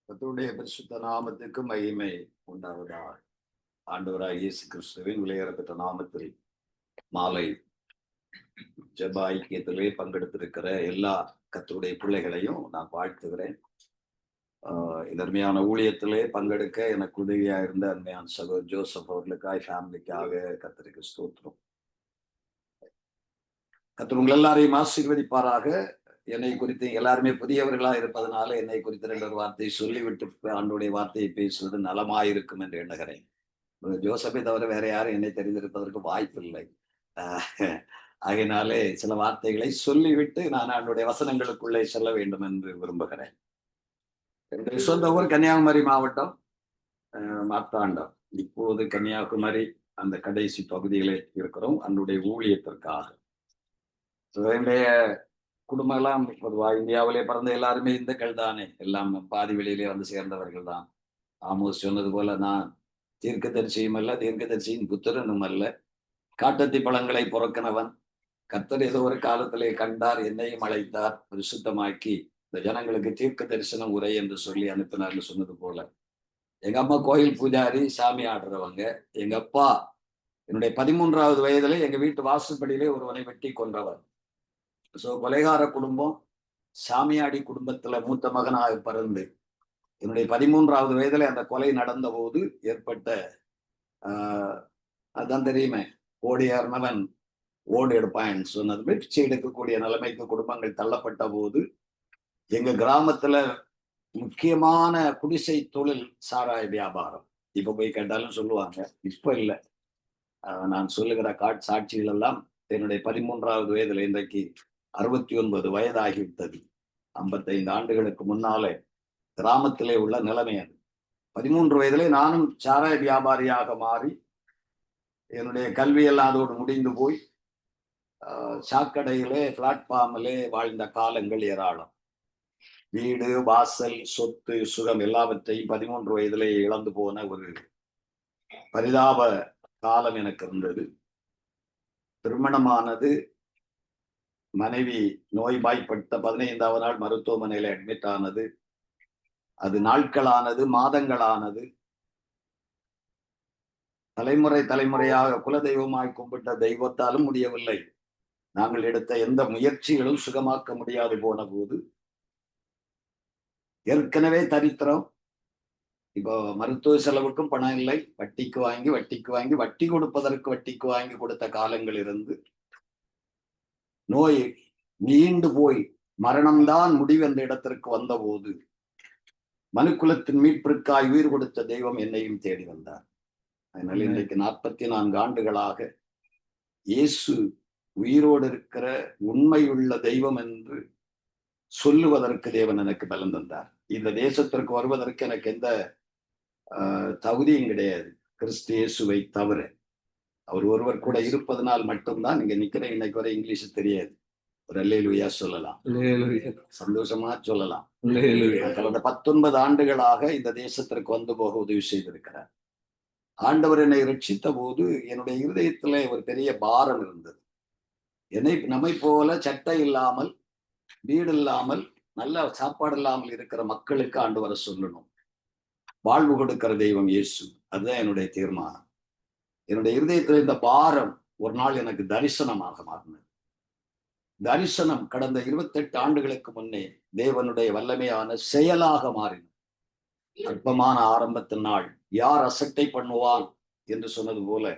கர்த்தருடைய பரிசுத்த நாமத்துக்கு மகிமை உண்டாவதாக. ஆண்டவராய் இயேசு கிறிஸ்துவின் விலையேறப்பட்ட நாமத்தில் மாலை ஜெப ஐக்கியத்திலே பங்கெடுத்திருக்கிற எல்லா கர்த்தருடைய பிள்ளைகளையும் நான் வாழ்த்துகிறேன். இந்த அருமையான ஊழியத்திலே பங்கெடுக்க எனக்கு உதவியா இருந்த அருமையான சகோதரர் ஜோசப் அவர்களுக்காய் ஃபேமிலிக்காக கர்த்தருக்கு ஸ்தோத்திரம். கர்த்தர் உங்கள் எல்லாரையும் ஆசீர்வதிப்பாராக. என்னை குறித்து எல்லாருமே புதியவர்களா இருப்பதனால என்னை குறித்து ரெண்டு ஒரு வார்த்தை சொல்லிவிட்டு ஆண்டுடைய வார்த்தையை பேசுவது நலமாயிருக்கும் என்று எண்ணுகிறேன். ஜோசப்பை தவிர வேற யாரும் என்னை தெரிந்திருப்பதற்கு வாய்ப்பில்லை. ஆகையினாலே சில வார்த்தைகளை சொல்லிவிட்டு நான் ஆண்டுடைய வசனங்களுக்குள்ளே செல்ல வேண்டும் என்று விரும்புகிறேன். என்னுடைய சொந்த ஊர் கன்னியாகுமரி மாவட்டம், மார்த்தாண்டம். இப்போது கன்னியாகுமரி அந்த கடைசி பகுதியிலே இருக்கிறோம் அன்றைய ஊழியத்திற்காக. என்னுடைய குடும்பம் எல்லாம் பொதுவாக இந்தியாவிலே பிறந்த எல்லாருமே இந்துக்கள் தானே, எல்லாம் பாதி வெளியிலே வந்து சேர்ந்தவர்கள் தான். ஆமோஸ் சொன்னது போல நான் தீர்க்கதரிசியும் அல்ல, தீர்க்கதரிசியின் புத்திரனும் அல்ல, காட்டத்தி பழங்களை புறக்கணவன். கர்த்தர் ஏதோ ஒரு காலத்திலே கண்டார், என்னையும் அழைத்தார், பரிசுத்தமாக்கி இந்த ஜனங்களுக்கு தீர்க்க தரிசனம் உரை என்று சொல்லி அனுப்பினார்னு சொன்னது போல எங்க அம்மா கோயில் பூஜாரி, சாமி ஆடுறவங்க. எங்க அப்பா என்னுடைய 13வது வயதிலே எங்க வீட்டு வாசற்படியிலே ஒருவனை வெட்டி கொன்றவர். ஸோ கொலைகார குடும்பம், சாமியாடி குடும்பத்துல மூத்த மகனாக பிறந்து என்னுடைய 13வது வயதுல அந்த கொலை நடந்த போது ஏற்பட்ட அதான் தெரியுமே, ஓடி ஏறினவன் ஓடு எடுப்பான் சொன்னது, பிச்சை எடுக்கக்கூடிய நிலைமைக்கு குடும்பங்கள் தள்ளப்பட்ட போது எங்க கிராமத்துல முக்கியமான குடிசை தொழில் சாராய வியாபாரம். இப்ப போய் கேட்டாலும் சொல்லுவாங்க, இப்ப இல்லை. நான் சொல்லுகிற சாட்சிகள் எல்லாம் என்னுடைய 13வது வயதுல இன்றைக்கு 69 வயதாகிவிட்டது. 55 ஆண்டுகளுக்கு முன்னாலே கிராமத்திலே உள்ள நிலைமை அது. 13 வயதிலே நானும் சாராய வியாபாரியாக மாறி என்னுடைய கல்வியெல்லாம் அதோடு முடிந்து போய் சாக்கடையிலே பிளாட்ஃபார்மிலே வாழ்ந்த காலங்கள் ஏராளம். வீடு, வாசல், சொத்து, சுகம் எல்லாவற்றையும் 13 வயதிலே இழந்து போன ஒரு பரிதாப காலம் எனக்கு இருந்தது. திருமணமானது, மனைவி நோய்வாய்ப்பட்ட 15வது நாள் மருத்துவமனையில அட்மிட் ஆனது. அது நாட்களானது, மாதங்களானது. தலைமுறையாக குலதெய்வமாய் கும்பிட்ட தெய்வத்தாலும் முடியவில்லை. நாங்கள் எடுத்த எந்த முயற்சிகளும் சுகமாக்க முடியாது போன போது ஏற்கனவே தரித்திரம். இப்போ மருத்துவ செலவுக்கும் பணம் இல்லை, வட்டிக்கு வாங்கி வட்டி கொடுப்பதற்கு வட்டிக்கு வாங்கி கொடுத்த காலங்கள் இருந்து நோய் நீண்டு போய் மரணம்தான் முடிவு என்ற இடத்திற்கு வந்தபோது மனுக்குலத்தின் மீட்பிற்காய் உயிர் கொடுத்த தெய்வம் என்னையும் தேடி வந்தார். அதனால இன்றைக்கு 44 ஆண்டுகளாக இயேசு உயிரோடு இருக்கிற உண்மையுள்ள தெய்வம் என்று சொல்லுவதற்கு தேவன் எனக்கு பலம் தந்தார். இந்த தேசத்திற்கு வருவதற்கு எனக்கு எந்த தகுதியும் கிடையாது, கிறிஸ்து இயேசுவை தவிர. அவர் ஒருவர் கூட இருப்பதனால் மட்டும்தான் இங்க நிக்கிறேன். இன்னைக்கு வரை இங்கிலீஷ் தெரியாது, ஒரு அல்லேலூயா சொல்லலாம், சந்தோஷமா சொல்லலாம். கடந்த 19 ஆண்டுகளாக இந்த தேசத்திற்கு வந்து போக உதவி செய்திருக்கிறார். ஆண்டவர் என்னை ரட்சித்த போது என்னுடைய இருதயத்துல ஒரு பெரிய பாரம் இருந்தது. நம்மை போல சட்டை இல்லாமல், வீடு இல்லாமல், நல்ல சாப்பாடு இல்லாமல் இருக்கிற மக்களுக்கு ஆண்டவரை சொல்லணும், வாழ்வு கொடுக்கிற தெய்வம் இயேசு. அதுதான் என்னுடைய தீர்மானம். என்னுடைய இருதயத்தில் இந்த பாரம் ஒரு நாள் எனக்கு தரிசனமாக மாறினது. தரிசனம் கடந்த 28 ஆண்டுகளுக்கு முன்னே தேவனுடைய வல்லமையான செயலாக மாறினது. அற்பமான ஆரம்பத்தின் நாள் யார் அசட்டை பண்ணுவான் என்று சொன்னது போல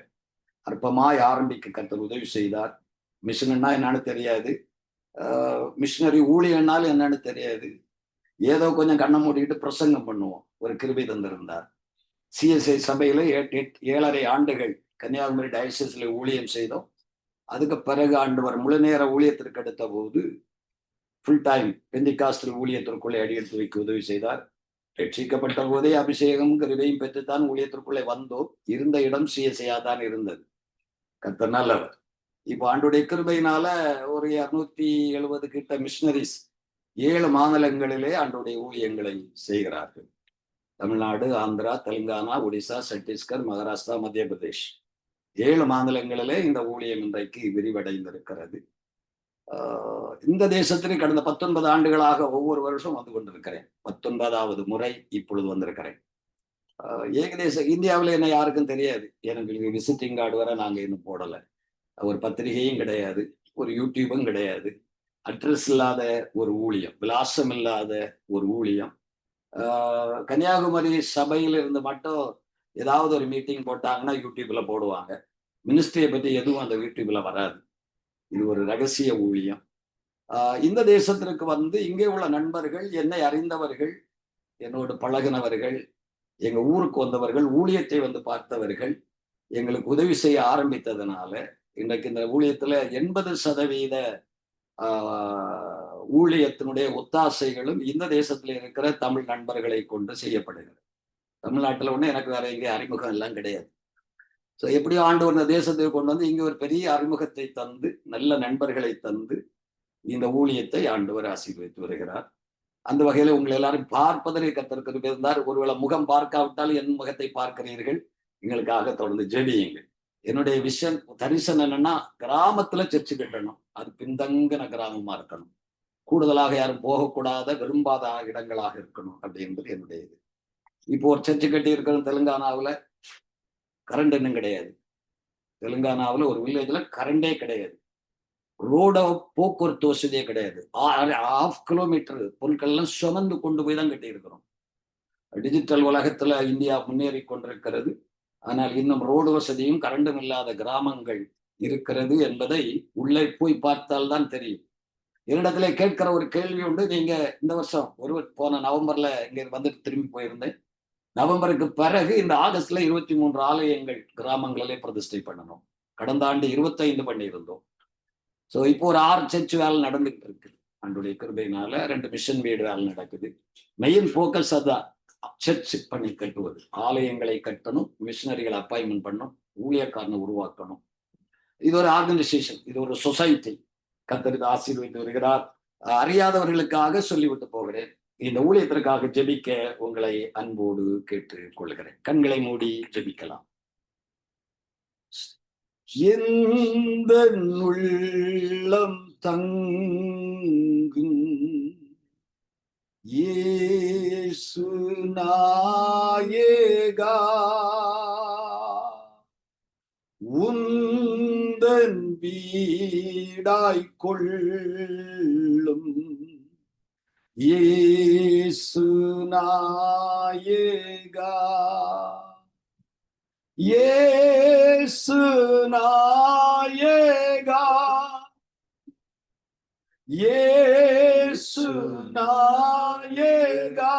அற்பமாய் ஆரம்பிக்க கர்த்தர் உதவி செய்தார். மிஷினா என்னன்னு தெரியாது, மிஷினரி ஊழியனாலும் என்னன்னு தெரியாது. ஏதோ கொஞ்சம் கண்ணை மூடிக்கிட்டு பிரசங்கம் பண்ணுவோம். ஒரு கிருபை தந்திருந்தார். சிஎஸ்ஐ சபையில 7.5 ஆண்டுகள் கன்னியாகுமரி டயசிஸ்ல ஊழியம் செய்தோம். அதுக்கு பிறகு ஆண்டவர் முழு நேர ஊழியத்திற்கு எடுத்த போது ஃபுல் டைம் பெந்திகாஸ்டல் ஊழியத்திற்குள்ளே அடியெடுத்து வைக்க உதவி செய்தார். ரட்சிக்கப்பட்ட போதே அபிஷேகம் கிருபையும் பெற்றுத்தான் ஊழியத்திற்குள்ளே வந்தோம். இருந்த இடம் சிஎஸ்ஐயா தான் இருந்தது. கர்த்தர் நல்லவர். இப்போ ஆண்டுடைய கிருபையினால ஒரு 270 கிட்ட மிஷினரிஸ் 7 மாநிலங்களிலே ஆண்டுடைய ஊழியங்களை செய்கிறார்கள். தமிழ்நாடு, ஆந்திரா, தெலுங்கானா, ஒடிசா, சத்தீஸ்கர், மகாராஷ்டிரா, மத்திய பிரதேஷ் 7 மாநிலங்களிலே இந்த ஊழியம் இன்றைக்கு விரிவடைந்திருக்கிறது. இந்த தேசத்திலே கடந்த 19 ஆண்டுகளாக ஒவ்வொரு வருஷம் வந்து கொண்டிருக்கிறேன். 19வது முறை இப்பொழுது வந்திருக்கிறேன். ஏகதேச இந்தியாவில் என்ன யாருக்கும் தெரியாது. எனக்கு விசிட்டிங் கார்டு வர நாங்கள் இன்னும் போடலை. ஒரு பத்திரிகையும் கிடையாது, ஒரு யூடியூபும் கிடையாது. அட்ரஸ் இல்லாத ஒரு ஊழியம், விலாசம் இல்லாத ஒரு ஊழியம். கன்னியாகுமரி சபையில் இருந்து மட்டும் ஏதாவது ஒரு மீட்டிங் போட்டாங்கன்னா யூடியூப்ல போடுவாங்க. மினிஸ்ட்ரியை பற்றி எதுவும் அந்த யூடியூப்ல வராது. இது ஒரு ரகசிய ஊழியம். இந்த தேசத்திற்கு வந்து இங்கே உள்ள நண்பர்கள், என்னை அறிந்தவர்கள், என்னோடு பழகினவர்கள், எங்க ஊருக்கு வந்தவர்கள், ஊழியத்தை வந்து பார்த்தவர்கள் எங்களுக்கு உதவி செய்ய ஆரம்பித்ததுனால இன்றைக்கு இந்த ஊழியத்துல 80% ஊழியத்தினுடைய ஒத்தாசைகளும் இந்த தேசத்துல இருக்கிற தமிழ் நண்பர்களை கொண்டு செய்யப்படுகிறது. தமிழ்நாட்டில் ஒண்ணு எனக்கு வேற எங்கே அறிமுகம் எல்லாம் கிடையாது. ஸோ எப்படியோ ஆண்டவர் இந்த தேசத்தை கொண்டு வந்து இங்கே ஒரு பெரிய அறிமுகத்தை தந்து, நல்ல நண்பர்களை தந்து இந்த ஊழியத்தை ஆண்டவர் ஆசீர்வதித்து வருகிறார். அந்த வகையில உங்களை எல்லாரும் பார்ப்பதற்கு கர்த்தருக்கு இருந்தார். ஒருவேளை முகம் பார்க்காவிட்டால் என் முகத்தை பார்க்கிறீர்கள், எங்களுக்காக தொடர்ந்து ஜெபியுங்கள். என்னுடைய விஷன் தரிசனம் என்னன்னா, கிராமத்துல சர்ச்சு கட்டணும். அது பின்தங்கின கிராமமா இருக்கணும். கூடுதலாக யாரும் போகக்கூடாத, விரும்பாத இடங்களாக இருக்கணும் அப்படி என்பது என்னுடைய இது. இப்போ ஒரு சர்ச்சு கட்டி இருக்கிற தெலுங்கானாவில் கரண்ட் இன்னும் கிடையாது. தெலுங்கானாவில் ஒரு வில்லேஜ்ல கரண்டே கிடையாது. ரோட போக்குவரத்து வசதியே கிடையாது. 1/2 கிலோமீட்டர் பொருட்கள் எல்லாம் சுமந்து கொண்டு போய் தான் கட்டி இருக்கிறோம். டிஜிட்டல் உலகத்துல இந்தியா முன்னேறி கொண்டிருக்கிறது. ஆனால் இன்னும் ரோடு வசதியும் கரண்டும் இல்லாத கிராமங்கள் இருக்கிறது என்பதை உள்ளே போய் பார்த்தால் தான் தெரியும். என்னிடத்துல கேட்கிற ஒரு கேள்வி உண்டு. நீங்க இந்த வருஷம் போன நவம்பர்ல இங்க வந்துட்டு திரும்பி போயிருந்தேன். நவம்பருக்கு பிறகு இந்த ஆகஸ்ட்ல 23 ஆலயங்கள் கிராமங்களிலே பிரதிஷ்டை பண்ணணும். கடந்த ஆண்டு 25 பண்ணியிருந்தோம். ஸோ இப்போ ஒரு 6 சர்ச் வேலை நடந்துகிட்டு இருக்கு. ஆண்டுடைய கிருபையினால 2 மிஷன் வீடு வேலை நடக்குது. மெயின் போக்கஸ் அதான், சர்ச் பண்ணி கட்டுவது. ஆலயங்களை கட்டணும், மிஷனரிகளை அப்பாயின்மெண்ட் பண்ணணும், ஊழியக்காரனை உருவாக்கணும். இது ஒரு ஆர்கனைசேஷன், இது ஒரு சொசைட்டி. கர்த்தர் ஆசீர்வதித்து வருகிறார். அறியாதவர்களுக்காக சொல்லிவிட்டு போகிறேன். இந்த ஊழியத்திற்காக ஜெபிக்க உங்களை அன்போடு கேட்டுக் கொள்கிறேன். கண்களை மூடி ஜெபிக்கலாம். எந்த உள்ளம் தங்கும் இயேசு நாயகா, உந்தன் வீடாய் கொள்ளும் இயேசு நாயகா, இயேசு நாயகா, இயேசு நாயகா,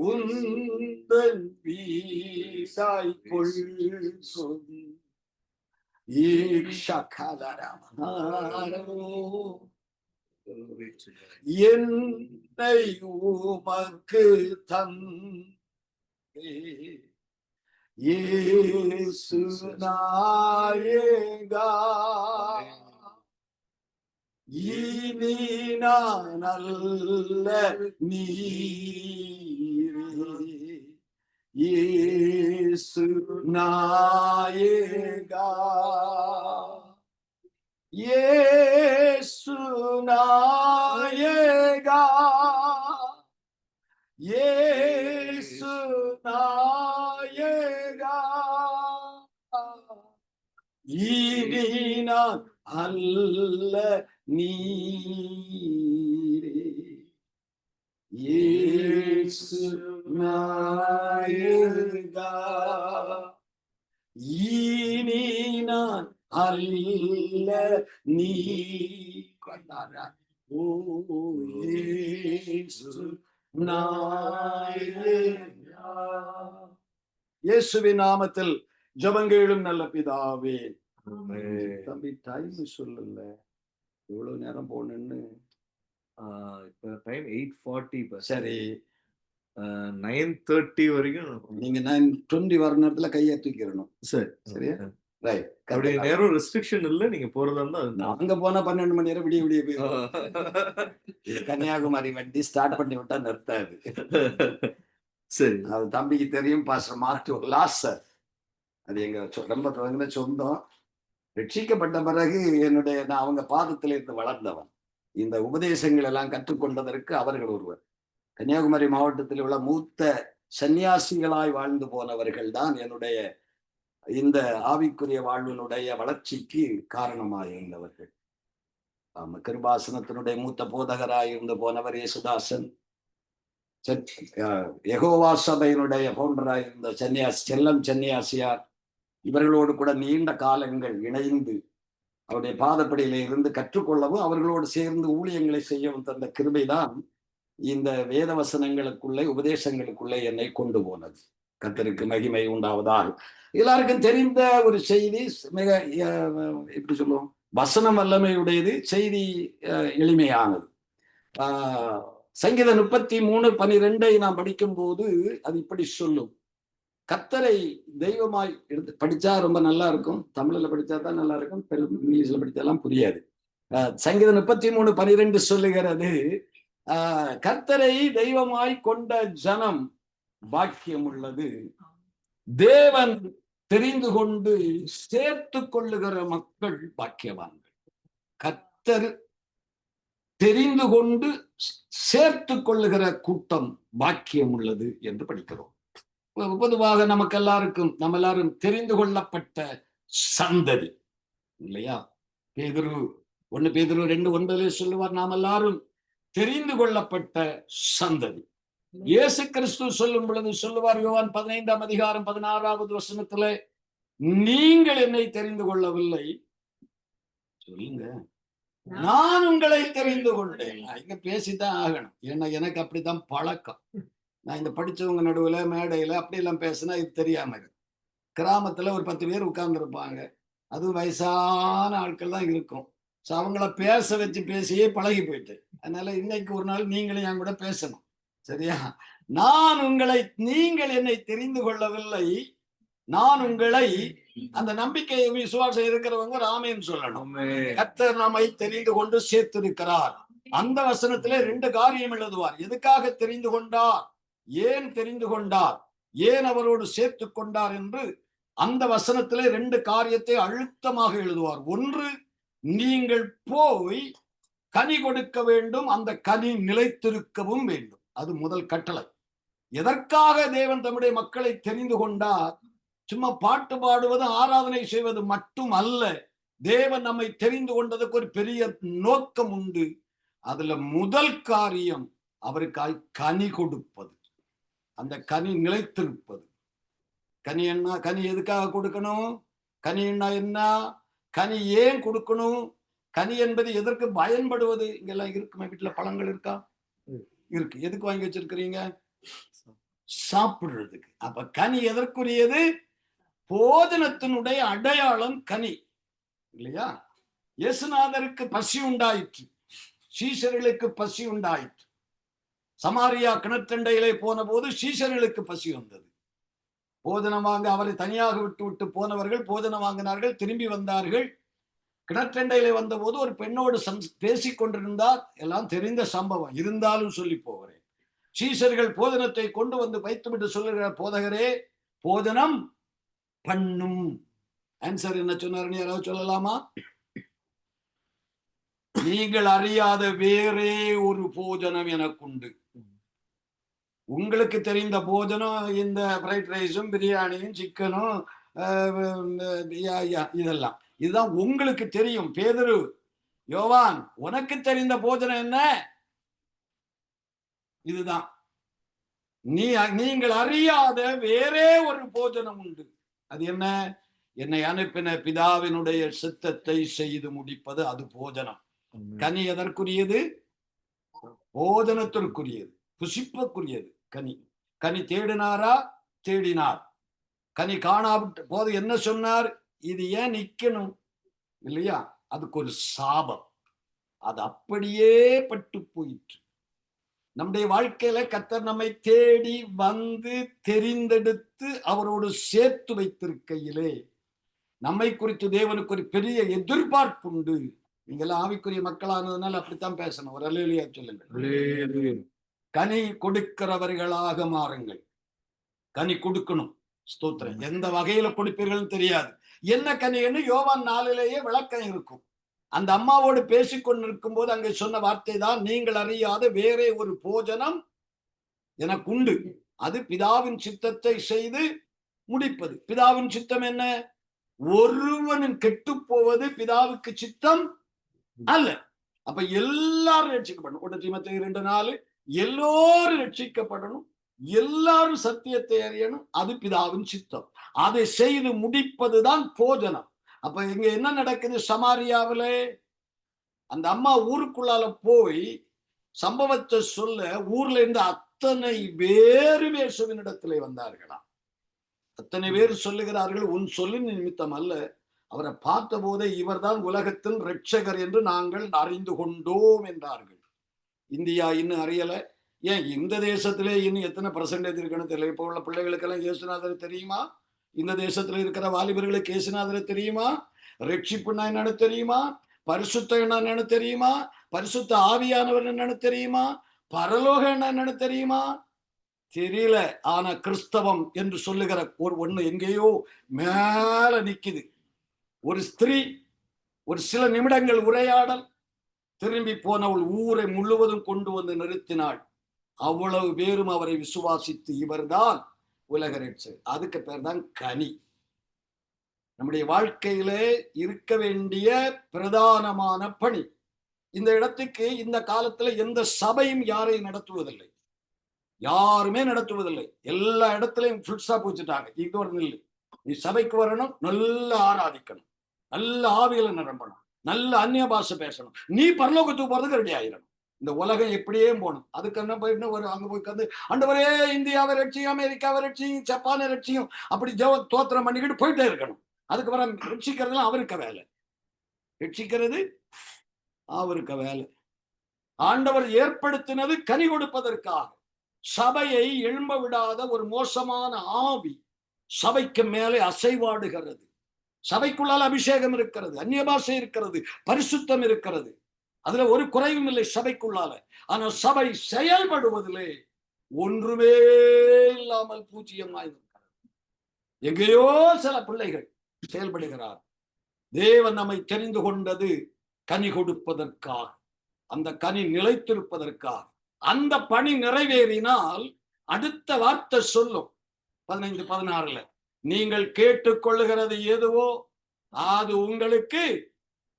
உந்தன் வீடாய் கொள்ளும் என்னை உமக்கு இயேசு நாயகா, இனி நான் அல்ல நீரே, இயேசு நாயகா, இயேசு நாயகா, இயேசு நாயகா, இனி நான் அல்ல நீரே, இயேசு நாயகா, இனி நான் அல்ல நீ கொண்டாரா, ஓ இயேசு நாயகா. இயேசுவின் நாமத்தில் ஜெபங்களும் நல்ல பிதாவே. தம்பி டைம் சொல்லல, எவ்வளவு நேரம் போகணும்னு. இப்ப டைம் 8:40. சரி, 9:30 வரைக்கும் நீங்க 9:20 வர நேரத்துல கையை தூக்கிடணும். சரி, சரியா? ரைட். அப்படி நேரம் ரெஸ்ட்ரிக்ஷன் இல்ல, நீங்க போறதா இருந்தா. அங்க போனா 12 மணி நேரம் விடிய விடிய போய் கன்னியாகுமரி வண்டி ஸ்டார்ட் பண்ணி விட்டா நிறுத்தாது. சரி, அது தம்பிக்கு தெரியும். பாஸ்டர் மார்க் லாஸ் சார், அது எங்க ரொம்ப சொந்தம். ரட்சிக்கப்பட்ட பிறகு நான் அவங்க பாதத்தில் இருந்து வளர்ந்தவன். இந்த உபதேசங்கள் எல்லாம் கற்றுக்கொண்டதற்கு அவர்கள் ஒருவர். கன்னியாகுமரி மாவட்டத்தில் உள்ள மூத்த சன்னியாசிகளாய் வாழ்ந்து போனவர்கள் தான் என்னுடைய இந்த ஆவிக்குரிய வாழ்வினுடைய வளர்ச்சிக்கு காரணமாக இருந்தவர்கள். கிருபாசனத்தினுடைய மூத்த போதகராய் இருந்து போனவர் இயேசுதாசன், யெகோவா சபையினுடைய பவுண்டராய் இருந்த செல்லம் சன்னியாசியார், இவர்களோடு கூட நீண்ட காலங்கள் இணைந்து அவருடைய பாதப்படியில இருந்து கற்றுக்கொள்ளவும் அவர்களோடு சேர்ந்து ஊழியங்களை செய்யவும் தந்த கிருபைதான் இந்த வேத வசனங்களுக்குள்ளே உபதேசங்களுக்குள்ளே என்னை கொண்டு போனது. கர்த்தருக்கு மகிமை உண்டாவதால். எல்லாருக்கும் தெரிந்த ஒரு செய்தி, மிக எப்படி சொல்லுவோம், வசனம் வல்லமையுடையது, செய்தி எளிமையானது. சங்கீதம் 33:12 நாம் படிக்கும் போது அது இப்படி சொல்லும். கர்த்தரை தெய்வமாய் எடுத்து படிச்சா ரொம்ப நல்லா இருக்கும். தமிழ்ல படிச்சா தான் நல்லா இருக்கும், இங்கிலீஷ்ல படிச்சாலாம் புரியாது. சங்கீதம் 33:12 சொல்லுகிறது, கர்த்தரை தெய்வமாய் கொண்ட ஜனம் பாக்கியம் உள்ளது, தேவன் தெரிந்து கொண்டு சேர்த்து கொள்ளுகிற மக்கள் பாக்கியவான்கள். கர்த்தர் தெரிந்து கொண்டு சேர்த்து கொள்ளுகிற கூட்டம் பாக்கியம் உள்ளது என்று படிக்கிறோம். பொதுவாக நமக்கு எல்லாருக்கும், நம்ம எல்லாரும் தெரிந்து கொள்ளப்பட்ட சந்ததி இல்லையா? பேதுரு 1 பேதுரு 2:9 சொல்லுவார், நாம் எல்லாரும் தெரிந்து கொள்ளப்பட்ட சந்ததி. இயேசு கிறிஸ்து சொல்லும் பொழுது சொல்லுவார், யோவான் 15:16 நீங்கள் என்னை தெரிந்து கொள்ளவில்லை, சொல்லுங்க, நான் உங்களை தெரிந்து கொண்டேன். இங்க பேசித்தான் ஆகணும், ஏன்னா எனக்கு அப்படித்தான் பழக்கம். நான் இந்த படிச்சவங்க நடுவுல மேடையில அப்படியெல்லாம் பேசினா இது தெரியாம இருக்கு. கிராமத்துல ஒரு 10 பேர் உட்கார்ந்து இருப்பாங்க, அதுவும் வயசான ஆட்கள் தான் இருக்கும். அவங்கள பேச வச்சு பேசியே பழகி போயிட்டு, அதனால இன்னைக்கு ஒரு நாள் நீங்களும் என் கூட பேசணும், சரியா? நீங்கள் என்னை தெரிந்து கொள்ளவில்லை, நான் உங்களை, அந்த நம்பிக்கை விசுவாசம் இருக்கிறவங்க ஆமென் சொல்லணும். கர்த்தர் நம்மை தெரிந்து கொண்டு சேர்த்திருக்கிறார். அந்த வசனத்திலே 2 காரியம் எழுதுவார். எதுக்காக தெரிந்து கொண்டார், ஏன் தெரிந்து கொண்டார், ஏன் அவரோடு சேர்த்து கொண்டார் என்று அந்த வசனத்திலே 2 காரியத்தை அழுத்தமாக எழுதுவார். ஒன்று, நீங்கள் போய் கனி கொடுக்க வேண்டும், அந்த கனி நிலைத்திருக்கவும் வேண்டும். அது முதல் கட்டளை. எதற்காக தேவன் தம்முடைய மக்களை தெரிந்து கொண்டார்? சும்மா பாட்டு பாடுவது, ஆராதனை செய்வது மட்டும் அல்ல. தேவன் நம்மை தெரிந்து கொண்டதுக்கு ஒரு பெரிய நோக்கம் உண்டு. அதுல முதல் காரியம் அவருக்காய் கனி கொடுப்பது, அந்த கனி நிலைத்திருப்பது. கனி என்ன? கனி எதுக்காக கொடுக்கணும்? கனி என்ன? கனி ஏன் கொடுக்கணும்? கனி என்பது எதற்கு பயன்படுவது? இங்கெல்லாம் இருக்குமே, வீட்டுல பழங்கள் இருக்கா? இருக்கு. எதுக்கு வாங்கி வச்சிருக்கிறீங்க? சாப்பிடுறதுக்கு. அப்ப கனி எதற்குரியது? போஜனத்தினுடைய அடையாளம் கனி இல்லையா? இயேசுநாதருக்கு பசி உண்டாயிற்று, சீஷர்களுக்கு பசி உண்டாயிற்று. சமாரியா கிணற்றண்டையிலே போன போது சீஷர்களுக்கு பசி வந்தது. போஜனம் வாங்க அவரை தனியாக விட்டு போனவர்கள் போஜனம் வாங்கினார்கள், திரும்பி வந்தார்கள். கிணற்றண்டையிலே வந்த போது ஒரு பெண்ணோடு பேசிக் கொண்டிருந்தார். எல்லாம் தெரிந்த சம்பவம், இருந்தாலும் சொல்லி போகிறேன். சீஷர்கள் போஜனத்தை கொண்டு வந்து வைத்துவிட்டு சொல்லுகிற, போதகரே போஜனம் பண்ணும். ஆன்சர் என்ன சொன்னார்? யாராவது சொல்லலாமா? நீங்கள் அறியாத வேறே ஒரு போஜனம் எனக்குண்டு. உங்களுக்கு தெரிந்த போஜனம் இந்த ஃப்ரைட் ரைஸும் பிரியாணியும் சிக்கனும் இதெல்லாம், இதுதான் உங்களுக்கு தெரியும். பேதுரு, யோவான், உனக்கு தெரிந்த போஜனம் என்ன? இதுதான். நீங்கள் அறியாத வேறே ஒரு போஜனம் உண்டு. அது என்ன? என்னை அனுப்பின பிதாவினுடைய சித்தத்தை செய்து முடிப்பது, அது போஜனம். கனி எதற்குரியது? போஜனத்திற்குரியது, புசிப்புக்குரியது. கனி கனி தேடினாரா? தேடினார். கனி காணாவிட்ட போது என்ன சொன்னார்? இது ஏன் நிக்கணும் இல்லையா? அதுக்கு ஒரு சாபம். அது அப்படியே பட்டு போயிற்று. நம்முடைய வாழ்க்கையில கர்த்தர் நம்மை தேடி வந்து தெரிந்தெடுத்து அவரோடு சேர்த்து வைத்திருக்கையிலே நம்மை குறித்து தேவனுக்கு ஒரு பெரிய எதிர்பார்ப்பு உண்டு. நீங்க எல்லாம் ஆவிக்குரிய மக்களானதுனால அப்படித்தான் பேசணும். ஒரு அல்லேலூயா சொல்லுங்கள். கனி கொடுக்கிறவர்களாக மாறுங்கள். கனி கொடுக்கணும். ஸ்தோத்திரம். எந்த வகையில கொடுப்பீர்கள் தெரியாது. என்ன கனின்னு யோவான் 4 விளக்கம் இருக்கும். அந்த அம்மாவோடு பேசிக் கொண்டிருக்கும் போது அங்கே சொன்ன வார்த்தை தான், நீங்கள் அறியாத வேறே ஒரு போஜனம் எனக்கு உண்டு, அது பிதாவின் சித்தத்தை செய்து முடிப்பது. பிதாவின் சித்தம் என்ன? ஒருவனும் கெட்டு போவது பிதாவுக்கு சித்தம் அல்ல. அப்ப எல்லாரும் ரட்சிக்கப்படணும். 1 தீமோத்தேயு 2:4 எல்லோரும் ரட்சிக்கப்படணும், எல்லாரும் சத்தியத்தை அறியணும், அது பிதாவின் சித்தம். அதை செய்து முடிப்பதுதான் போஜனம். அப்ப இங்க என்ன நடக்குது? சமாரியாவில அந்த அம்மா ஊருக்குள்ளால போய் சம்பவத்தை சொல்ல, ஊர்ல இருந்து அத்தனை பேரும் இயேசுவினிடத்திலே வந்தார்களாம். அத்தனை பேர் சொல்லுகிறார்கள், உன் சொல்லின் நிமித்தம் அல்ல, அவரை பார்த்த போதே இவர்தான் உலகத்தின் இரட்சகர் என்று நாங்கள் அறிந்து கொண்டோம் என்றார்கள். இந்தியா இன்னும் அறியல. ஏன் இந்த தேசத்திலே இன்னும் எத்தனை பெர்சன்டேஜ் இருக்குன்னு தெரியல. இப்போ உள்ள பிள்ளைகளுக்கெல்லாம் இயேசுநாதர் தெரியுமா? இந்த தேசத்துல இருக்கிற வாலிபர்களுக்கு இயேசுநாதர் தெரியுமா? ரட்சிப்புன்னா என்னன்னு தெரியுமா? பரிசுத்தம் என்னன்னு தெரியுமா? பரிசுத்த ஆவியானவர் என்னன்னு தெரியுமா? பரலோகம் என்னன்னு தெரியுமா? தெரியல. ஆனா கிறிஸ்தவம் என்று சொல்லுகிற ஒரு ஒண்ணு எங்கேயோ மேல நிக்குது. ஒரு ஸ்திரீ ஒரு சில நிமிடங்கள் உரையாடல், திரும்பி போனவள் ஊரை முழுவதும் கொண்டு வந்து நிறுத்தினாள். அவ்வளவு பேரும் அவரை விசுவாசித்து இவர்தான் உலக ரட்சகர். அதுக்கு பேர் தான் கனி. நம்முடைய வாழ்க்கையிலே இருக்க வேண்டிய பிரதானமான பணி. இந்த இடத்துக்கு இந்த காலத்துல எந்த சபையும் யாரையும் நடத்துவதில்லை, யாருமே நடத்துவதில்லை. எல்லா இடத்துலயும் ஃபுல் ஸ்டாப் வச்சுட்டாங்க. இது ஒரு நில்லு, நீ சபைக்கு வரணும், நல்ல ஆராதிக்கணும், நல்ல ஆவியில நிரம்பணும், நல்ல அந்நிய பாஷை பேசணும், நீ பரலோகத்துக்கு போறதுக்கு ரெடி ஆயிடணும். இந்த உலகம் எப்படியே போகணும். அதுக்கு என்ன போயிட்டு ஒரு அங்க போய் உட்காந்து ஆண்டவரே இந்தியாவை ரட்சியும், அமெரிக்காவை ரட்சியும், ஜப்பானை ரட்சியும், அப்படி தோத்திரம் பண்ணிக்கிட்டு போயிட்டே இருக்கணும். அதுக்கு வர ரட்சிக்கிறதுலாம் அவருக்கு வேலை, ரட்சிக்கிறது அவருக்கு வேலை. ஆண்டவர் ஏற்படுத்தினது கனி கொடுப்பதற்காக. சபையை எழும்ப விடாத ஒரு மோசமான ஆவி சபைக்கு மேலே அசைவாடுகிறது. சபைக்குள்ளால் அபிஷேகம் இருக்கிறது, அந்நிய பாஷை இருக்கிறது, பரிசுத்தம் இருக்கிறது, அதுல ஒரு குறைவும் இல்லை சபைக்குள்ளால. ஆனா சபை செயல்படுவதிலே ஒன்றுமே இல்லாமல் பூஜ்ஜியமாய் இருக்கிறது. எங்கேயோ சில பிள்ளைகள் செயல்படுகிறார். தேவன் நம்மை தெரிந்து கொண்டது கனி கொடுப்பதற்காக, அந்த கனி நிலைத்திருப்பதற்காக. அந்த பணி நிறைவேறினால் அடுத்த வார்த்தை சொல்லும் 15-16, நீங்கள் கேட்டுக்கொள்ளுகிறது எதுவோ அது உங்களுக்கு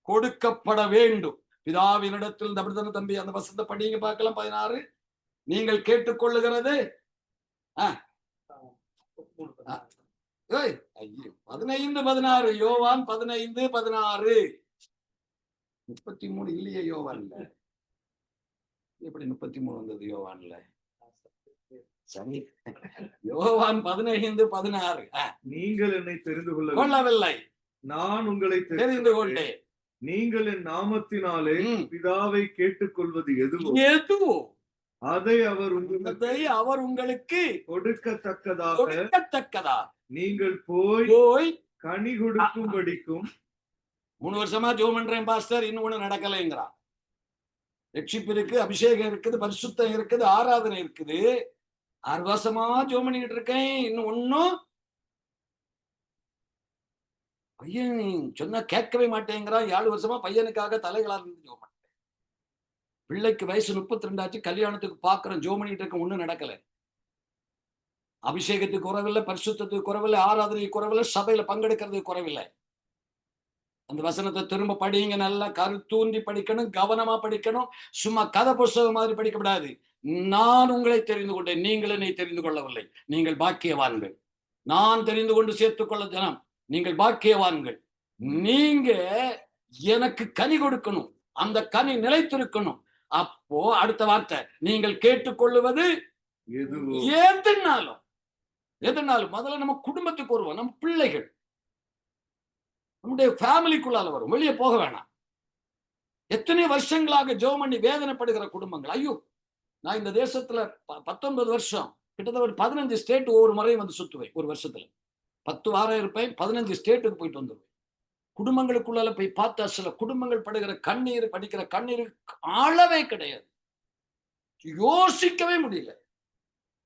கொடுக்கப்பட வேண்டும். பிதாவினிடத்தில் அப்படித்தான தம்பி? அந்த வசனத்தை படிங்க பார்க்கலாம். 16, நீங்கள் கேட்டுக்கொள்ளுகிறது 15-16, யோவான் 15-16. 33 இல்லையே யோவான்ல. எப்படி 33 வந்தது யோவான்ல? சரி, யோவான் 15-16. நீங்கள் என்னை தெரிந்து கொள்ளவில்லை, நான் உங்களை தெரிந்து கொண்டேன். நீங்கள் என் நாமத்தினாலே பிதாவை கேட்டுக்கொள்வது எதுவோ அதை அவர் உங்களுக்கு கொடுக்கத்தக்கதா நீங்கள் போய் கனி கொடுக்கும்படிக்கும். 3 வருஷமா ஜெபம் பண்றேன் பாஸ்டர், இன்னும் ஒண்ணு நடக்கலைங்கிறான். ரட்சிப்பு இருக்கு, அபிஷேகம் இருக்குது, பரிசுத்தம் இருக்குது, ஆராதனை இருக்குது. 6 வருஷமா ஜெபம் பண்ணிக்கிட்டு இருக்கேன், இன்னும் ஒன்னும் பையன் சொன்னா கேட்கவே மாட்டேங்கிறான். 7 வருஷமா பையனுக்காக தலைகளால் இருந்து ஜெபம் பண்றேன். பிள்ளைக்கு வயசு 32 ஆச்சு, கல்யாணத்துக்கு பாக்குறேன், ஜெபம் பண்ணிட்டு இருக்க, ஒண்ணும் நடக்கல. அபிஷேகத்துக்கு குறைவில்லை, பரிசுத்தத்துக்கு குறைவில்லை, ஆராதனைக்கு குறைவில்லை, சபையில பங்கெடுக்கிறதுக்கு குறைவில்லை. அந்த வசனத்தை திரும்ப படிங்க, நல்லா கருத்தூன்றி படிக்கணும், கவனமா படிக்கணும். சும்மா கதை புஸ்தகம் மாதிரி படிக்கப்படாது. நான் உங்களை தெரிந்து கொண்டேன், நீங்கள் என்னை தெரிந்து கொள்ளவில்லை, நீங்கள் பாக்கியவான்கள். நான் தெரிந்து கொண்டு சேர்த்துக்கொள்ள ஜனம், நீங்கள் பாக்கியவான்கள். நீங்க எனக்கு கனி கொடுக்கணும், அந்த கனி நிலைத்திருக்கணும். அப்போ அடுத்த வார்த்தை, நீங்கள் கேட்டுக்கொள்ளுவது எதுனாலும் முதல்ல நம்ம குடும்பத்துக்கு வருவோம், நம்ம பிள்ளைகள், நம்முடைய ஃபேமிலிக்குள்ளால வரும், வெளியே போக வேணாம். எத்தனை வருஷங்களாக ஜெபம் பண்ணி வேதனைப்படுகிற குடும்பங்கள். ஐயோ, நான் இந்த தேசத்துல 19 வருஷம், கிட்டத்தட்ட ஒரு 15 ஸ்டேட் ஒவ்வொரு முறையும் வந்து சுத்துவேன். ஒரு வருஷத்துல 10 வாரம் இருப்பேன், 15 ஸ்டேட்டுக்கு போயிட்டு வந்துடுவேன். குடும்பங்களுக்குள்ளால போய் பார்த்தா சில குடும்பங்கள் படிக்கிற கண்ணீர் அளவே கிடையாது, யோசிக்கவே முடியல.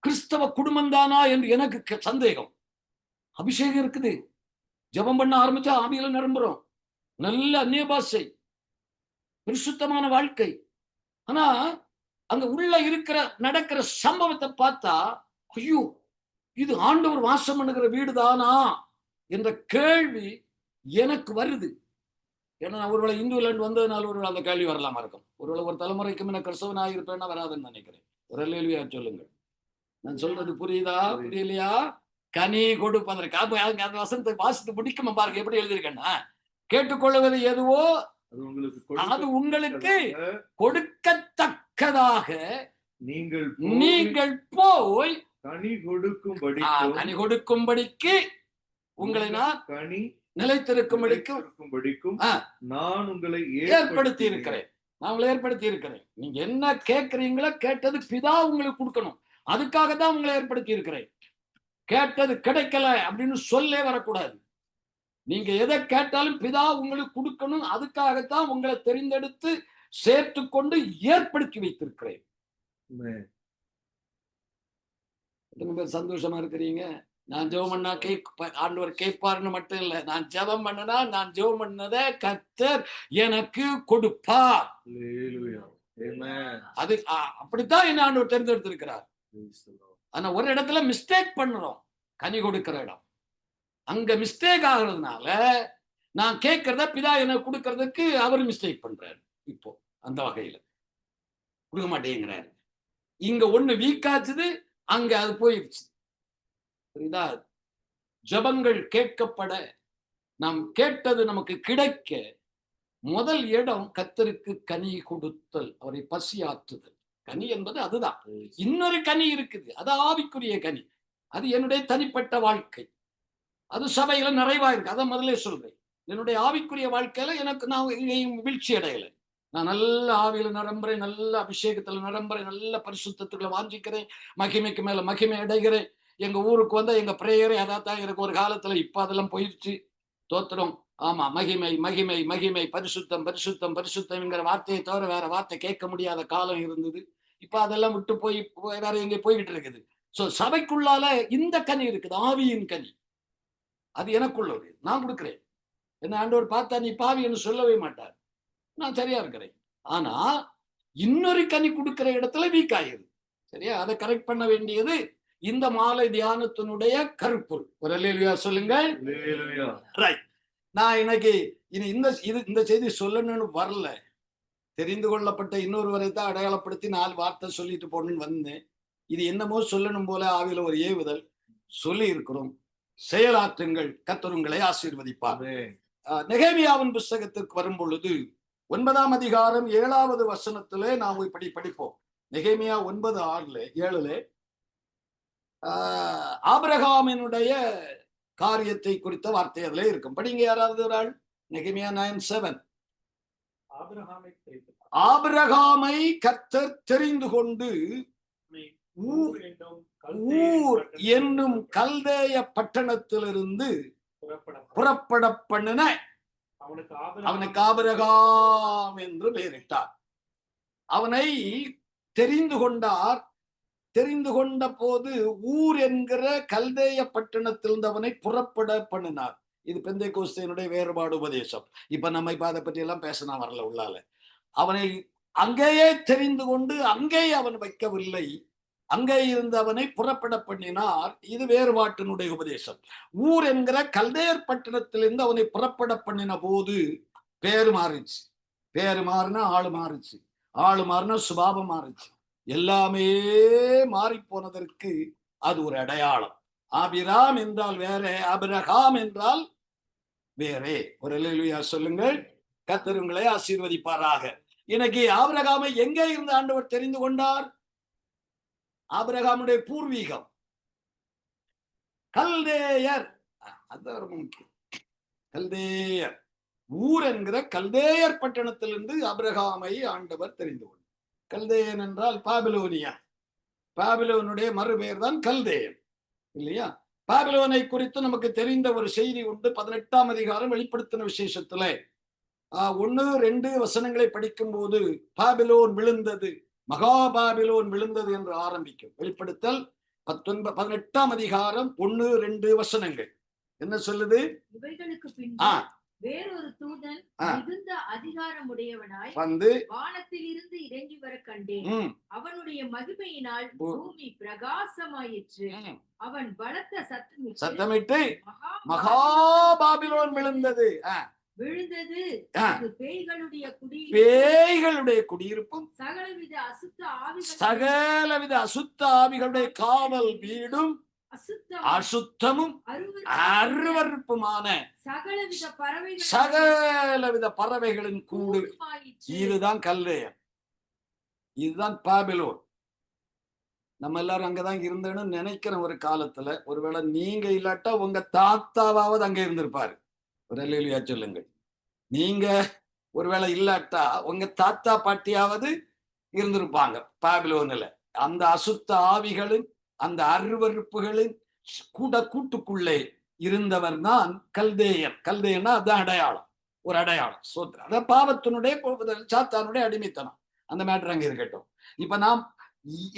கிறிஸ்தவ குடும்பம் தானா என்று எனக்கு சந்தேகம். அபிஷேகம் இருக்குது. ஜெபம் பண்ண ஆரம்பிச்சா ஆவியில நிரம்புறோம். நல்ல அந்நிய பாஷை, பரிசுத்தமான வாழ்க்கை. ஆனா அங்க உள்ள இருக்கிற நடக்கிற சம்பவத்தை பார்த்தா, ஐயோ இது ஆண்டவர் வாசம் பண்ணுகிற வீடுதானா என்ற கேள்வி எனக்கு வருது. ஏன்னா ஒருவேளை இந்துலேருந்து வந்ததுனால ஒருவேளை அந்த கேள்வி வரலாமா இருக்கும். ஒருவேளை ஒரு தலைமுறைக்கு முன்ன கிறிஸ்தவனாக இருப்பேன்னா வராதுன்னு நினைக்கிறேன். ஒரு அல்லேலூயா சொல்லுங்கள். நான் சொல்றது புரியுதா? புரியலையா? கனி கொடுப்பதற்கு அந்த வசனத்தை வாசித்து முடிக்குமா பாருங்க எப்படி எழுதியிருக்கேன்னா, கேட்டுக்கொள்வது எதுவோ அது உங்களுக்கு கொடுக்கத்தக்கதாக நீங்கள் போய் கனி கொடுக்கும்படிக்கு உங்களை நான் நிலைத்திருக்கும்படிக்கும் நான் உங்களை ஏற்படுத்தி இருக்கிறேன். நான் உங்களை ஏற்படுத்தி இருக்கிறேன். நீங்க என்ன கேட்கறீங்களோ கேட்டது பிதா உங்களுக்கு கொடுக்கணும். அதுக்காக தான் உங்களை ஏற்படுத்தி இருக்கிறேன். கேட்டது கிடைக்கல அப்படின்னு சொல்லே வரக்கூடாது. நீங்க எதை கேட்டாலும் பிதா உங்களுக்கு கொடுக்கணும். அதுக்காகத்தான் உங்களை தெரிந்தெடுத்து சேர்த்து கொண்டு ஏற்படுத்தி வைத்திருக்கிறேன். எத்தனை பேர் சந்தோஷமா இருக்கிறீங்க? நான் ஜெபம் பண்ணா ஆண்டவர் கேட்பாருன்னு மட்டும் இல்ல, நான் ஜெபம் பண்ணனா நான் ஜெபம் பண்ணதை கர்த்தர் எனக்கு கொடுப்பார். அது அப்படித்தான் என்ன ஆண்டவர் தெரிந்தெடுத்திருக்கிறார். ஆனா ஒரு இடத்துல மிஸ்டேக் பண்றோம். கனி கொடுக்கிற இடம் அங்க மிஸ்டேக் ஆகுறதுனால நான் கேட்கறத பிதா எனக்கு கொடுக்கறதுக்கு அவர் மிஸ்டேக் பண்றாரு. இப்போ அந்த வகையில கொடுக்க மாட்டேங்கிறாரு. இங்க ஒண்ணு வீக் ஆச்சுது, அங்க அது போயிடுச்சு. புரியுதா? ஜபங்கள் கேட்கப்பட, நாம் கேட்டது நமக்கு கிடைக்க முதல் இடம் கர்த்தருக்கு கனி கொடுத்தல், அவரை பசியாற்றுதல். கனி என்பது அதுதான். இன்னொரு கனி இருக்குது, அது ஆவிக்குரிய கனி. அது என்னுடைய தனிப்பட்ட வாழ்க்கை, அது சபையில நிறைவா இருக்கு. அதை முதல்ல சொல்றேன். என்னுடைய ஆவிக்குரிய வாழ்க்கையில எனக்கு நான் எங்கேயும் வீழ்ச்சி அடையலை. நான் நல்ல ஆவியில நிரம்புறேன், நல்ல அபிஷேகத்துல நிரம்புறேன், நல்ல பரிசுத்தத்துக்குள்ள வாஞ்சிக்கிறேன், மகிமைக்கு மேல மகிமை அடைகிறேன். எங்க ஊருக்கு வந்தா எங்க பிரேயரே அதான். எனக்கு ஒரு காலத்துல இப்ப அதெல்லாம் போயிடுச்சு. தோத்திரம். ஆமா, மகிமை மகிமை மகிமை, பரிசுத்தம் பரிசுத்தம் பரிசுத்தம்ங்கிற வார்த்தையை தவிர வேற வார்த்தை கேட்க முடியாத காலம் இருந்தது. இப்ப அதெல்லாம் விட்டு போய் வேற எங்க போய்கிட்டு இருக்குது. சோ சபைக்குள்ளால இந்த கனி இருக்குது, ஆவியின் கனி. அது எனக்குள்ளது, நான் கொடுக்கிறேன். என்ன ஆண்டவர் பார்த்தா நீ பாவின்னு சொல்லவே மாட்டார். நான் சரியா இருக்கிறேன். ஆனா இன்னொரு கனி கொடுக்கிற இடத்துல வீக் ஆகிருது. சரியா? அதை கரெக்ட் பண்ண வேண்டியது இந்த மாலை தியானத்தினுடைய கருப்பொருள். ஒரு அல்லேலூயா சொல்லுங்கள். ரைட். நான் இன்னைக்கு இந்த செய்தி சொல்லணும்னு வரல. தெரிந்து கொள்ளப்பட்ட இன்னொருவரை தான் அடையாளப்படுத்தி 4 வார்த்தை சொல்லிட்டு போகணும்னு வந்தேன். இது என்னமோ சொல்லணும் போல ஆவியில ஒரு ஏவுதல் சொல்லி இருக்கிறோம். செயலாற்றுங்கள், கர்த்தர் உங்களை ஆசீர்வதிப்பார். நெகேமியாவின் புஸ்தகத்திற்கு வரும் பொழுது 9ஆம் அதிகாரம் 7வது வசனத்திலே நாம் இப்படி படிப்போம். நெகேமியா 9:6-7 ஆபிரகாமினுடைய காரியத்தை குறித்த வார்த்தை அதுல இருக்கும். படிங்க யாராவது ஒரு ஆள். நெகேமியா 9:7. ஆபிரகாமை கர்த்தர் தெரிந்து கொண்டு ஊர் என்னும் கல்தேய பட்டணத்திலிருந்து புறப்பட பண்ணின அவனுக்கு ஆபிரகாம் என்று பெயரிட்டார். அவனை தெரிந்து கொண்டார். தெரிந்து கொண்ட போது ஊர் என்கிற கல்தேய பட்டணத்திலிருந்து அவனை புறப்பட பண்ணினார். இது பெந்தேகோஸ்தேனுடைய வேறுபாடு உபதேசம். இப்ப நம்ம இப்ப அதை பற்றி எல்லாம் பேசினா வரல உள்ளால. அவனை அங்கேயே தெரிந்து கொண்டு அங்கே அவன் வைக்கவில்லை, அங்கே இருந்து அவனை புறப்பட பண்ணினார். இது வேறுபாட்டினுடைய உபதேசம். ஊர் என்கிற கல்தேயர் பட்டணத்திலிருந்து அவனை புறப்பட பண்ணின போது பேரு மாறிச்சு. பேரு மாறினா ஆளு மாறிச்சு, ஆளு மாறினா சுபாவம் மாறிச்சு. எல்லாமே மாறி போனதற்கு அது ஒரு அடையாளம். ஆபிராம் என்றால் வேற, ஆபிரகாம் என்றால் வேறே. ஒரு அல்லேலூயா சொல்லுங்கள். கர்த்தர் உங்களை ஆசீர்வதிப்பாராக. இன்னைக்கு ஆபிரகாமை எங்கே இருந்து ஆண்டவர் தெரிந்து கொண்டார்? ஆபிரகாமுடைய பூர்வீகம் கல்தேயர். அது ரொம்ப முக்கியம். கல்தேயர் ஊர் என்கிற கல்தேயர் பட்டணத்திலிருந்து ஆபிரகாமை ஆண்டவர் தெரிந்து கொண்டார். கல்தேயன் என்றால் பாபிலோனியா. பாபிலோனுடைய மறுபெயர் தான் கல்தேயன், இல்லையா? பாபிலோனை குறித்து நமக்கு தெரிந்த ஒரு செய்தி உண்டு. 18ஆம் அதிகாரம் வெளிப்படுத்தின விசேஷத்துல 1-2 வசனங்களை படிக்கும் போது பாபிலோன் விழுந்தது, மகா பாபிலோன் விழுந்தது என்று ஆரம்பிக்கும். வெளிப்படுத்தல் 18ஆம் அதிகாரம் 1-2 வசனங்கள். என்ன சொல்லுது? இவைகளுக்கு ஆ, பின்பு வேறொரு தூதன் ஆ. மிகுந்த அதிகாரமுடையவனாய் வந்து வானத்தில் இருந்து இறங்கி வர கண்டேன். ம், அவனுடைய மகிமையினால் பூ- பூமி பிரகாசமாயிற்று. ம், அவன் பலத்த சத்தமிட்டு சத்தமிட்டு மகா மகா பாபிலோன் விழுந்தது. விழுந்தது. ஆ. அது பேய்களுடைய குடியிருப்பும் பேய்களுடைய குடியிருப்பும் சகலவித அசுத்த ஆவிகள் சகலவித அசுத்த ஆவிகளுடைய காவல் வீடும் அசுத்தம் அசுத்தமும் அருவருப்புமான சகலவித பறவைகள் சகலவித பறவைகளின் கூடு. கூடுமாயிற்று. இதுதான் கல்தேயர், இதுதான் பாபிலோன். நம்ம எல்லாரும் அங்கதான் இருந்தேன்னு நினைக்கிறோம் ஒரு காலத்துல. ஒருவேளை நீங்க இல்லாட்டா உங்க தாத்தாவாவது அங்க இருந்திருப்பாரு. ஒரு அல்லேலூயா சொல்லுங்க. நீங்க ஒருவேளை இல்லாட்டா உங்க தாத்தா பாட்டியாவது இருந்திருப்பாங்க பாபிலோன்ல. அந்த அசுத்த ஆவிகளின் அந்த அருவருப்புகளின் கூட்டுக்குள்ளே இருந்தவர் தான் கல்தேயன். கல்தேயன்னா அதான் அடையாளம், ஒரு அடையாளம். சோத்திரம். அதான் பாவத்தினுடைய சாத்தானுடைய அடிமைத்தனம். அந்த மேட்டர் அங்க இருக்கட்டும். இப்ப நாம்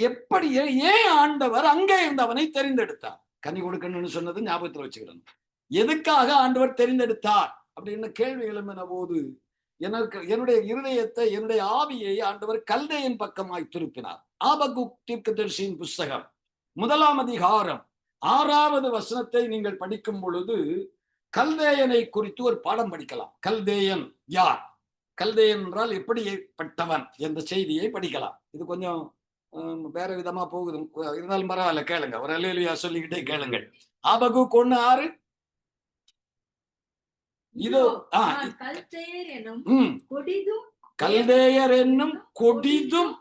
எப்படி ஏன் ஆண்டவர் அங்கே இருந்தவனை தெரிந்தெடுத்தார்? கனி கொடுக்கணும்னு சொன்னது ஞாபகத்தில் வச்சுக்கிறேன். எதுக்காக ஆண்டவர் தெரிந்தெடுத்தார் அப்படின்னு கேள்வி எழும்பின போது என்னுடைய இருதயத்தை, என்னுடைய ஆவியை ஆண்டவர் கல்தேயன் பக்கமாய் திருப்பினார். ஆபகுக் தீர்க்கதரிசியின் புஸ்தகம் 1 அதிகாரம் 6வது வசனத்தை நீங்கள் படிக்கும் பொழுது கல்தேயனை குறித்து ஒரு பாடம் படிக்கலாம். கல்தேயன் யார், கல்தேயன் என்றால் எப்படிப்பட்டவன் என்ற செய்தியை படிக்கலாம். இது கொஞ்சம் வேற விதமா போகுது, இருந்தாலும் பரவாயில்ல, கேளுங்க. ஒரு அல்லேலூயா சொல்லிக்கிட்டே கேளுங்க. ஆபகுக் 1:6. இதோ நான் கல்தேயர் என்னும் கொடிதும் கல்தேயர் என்னும் கொடிதும்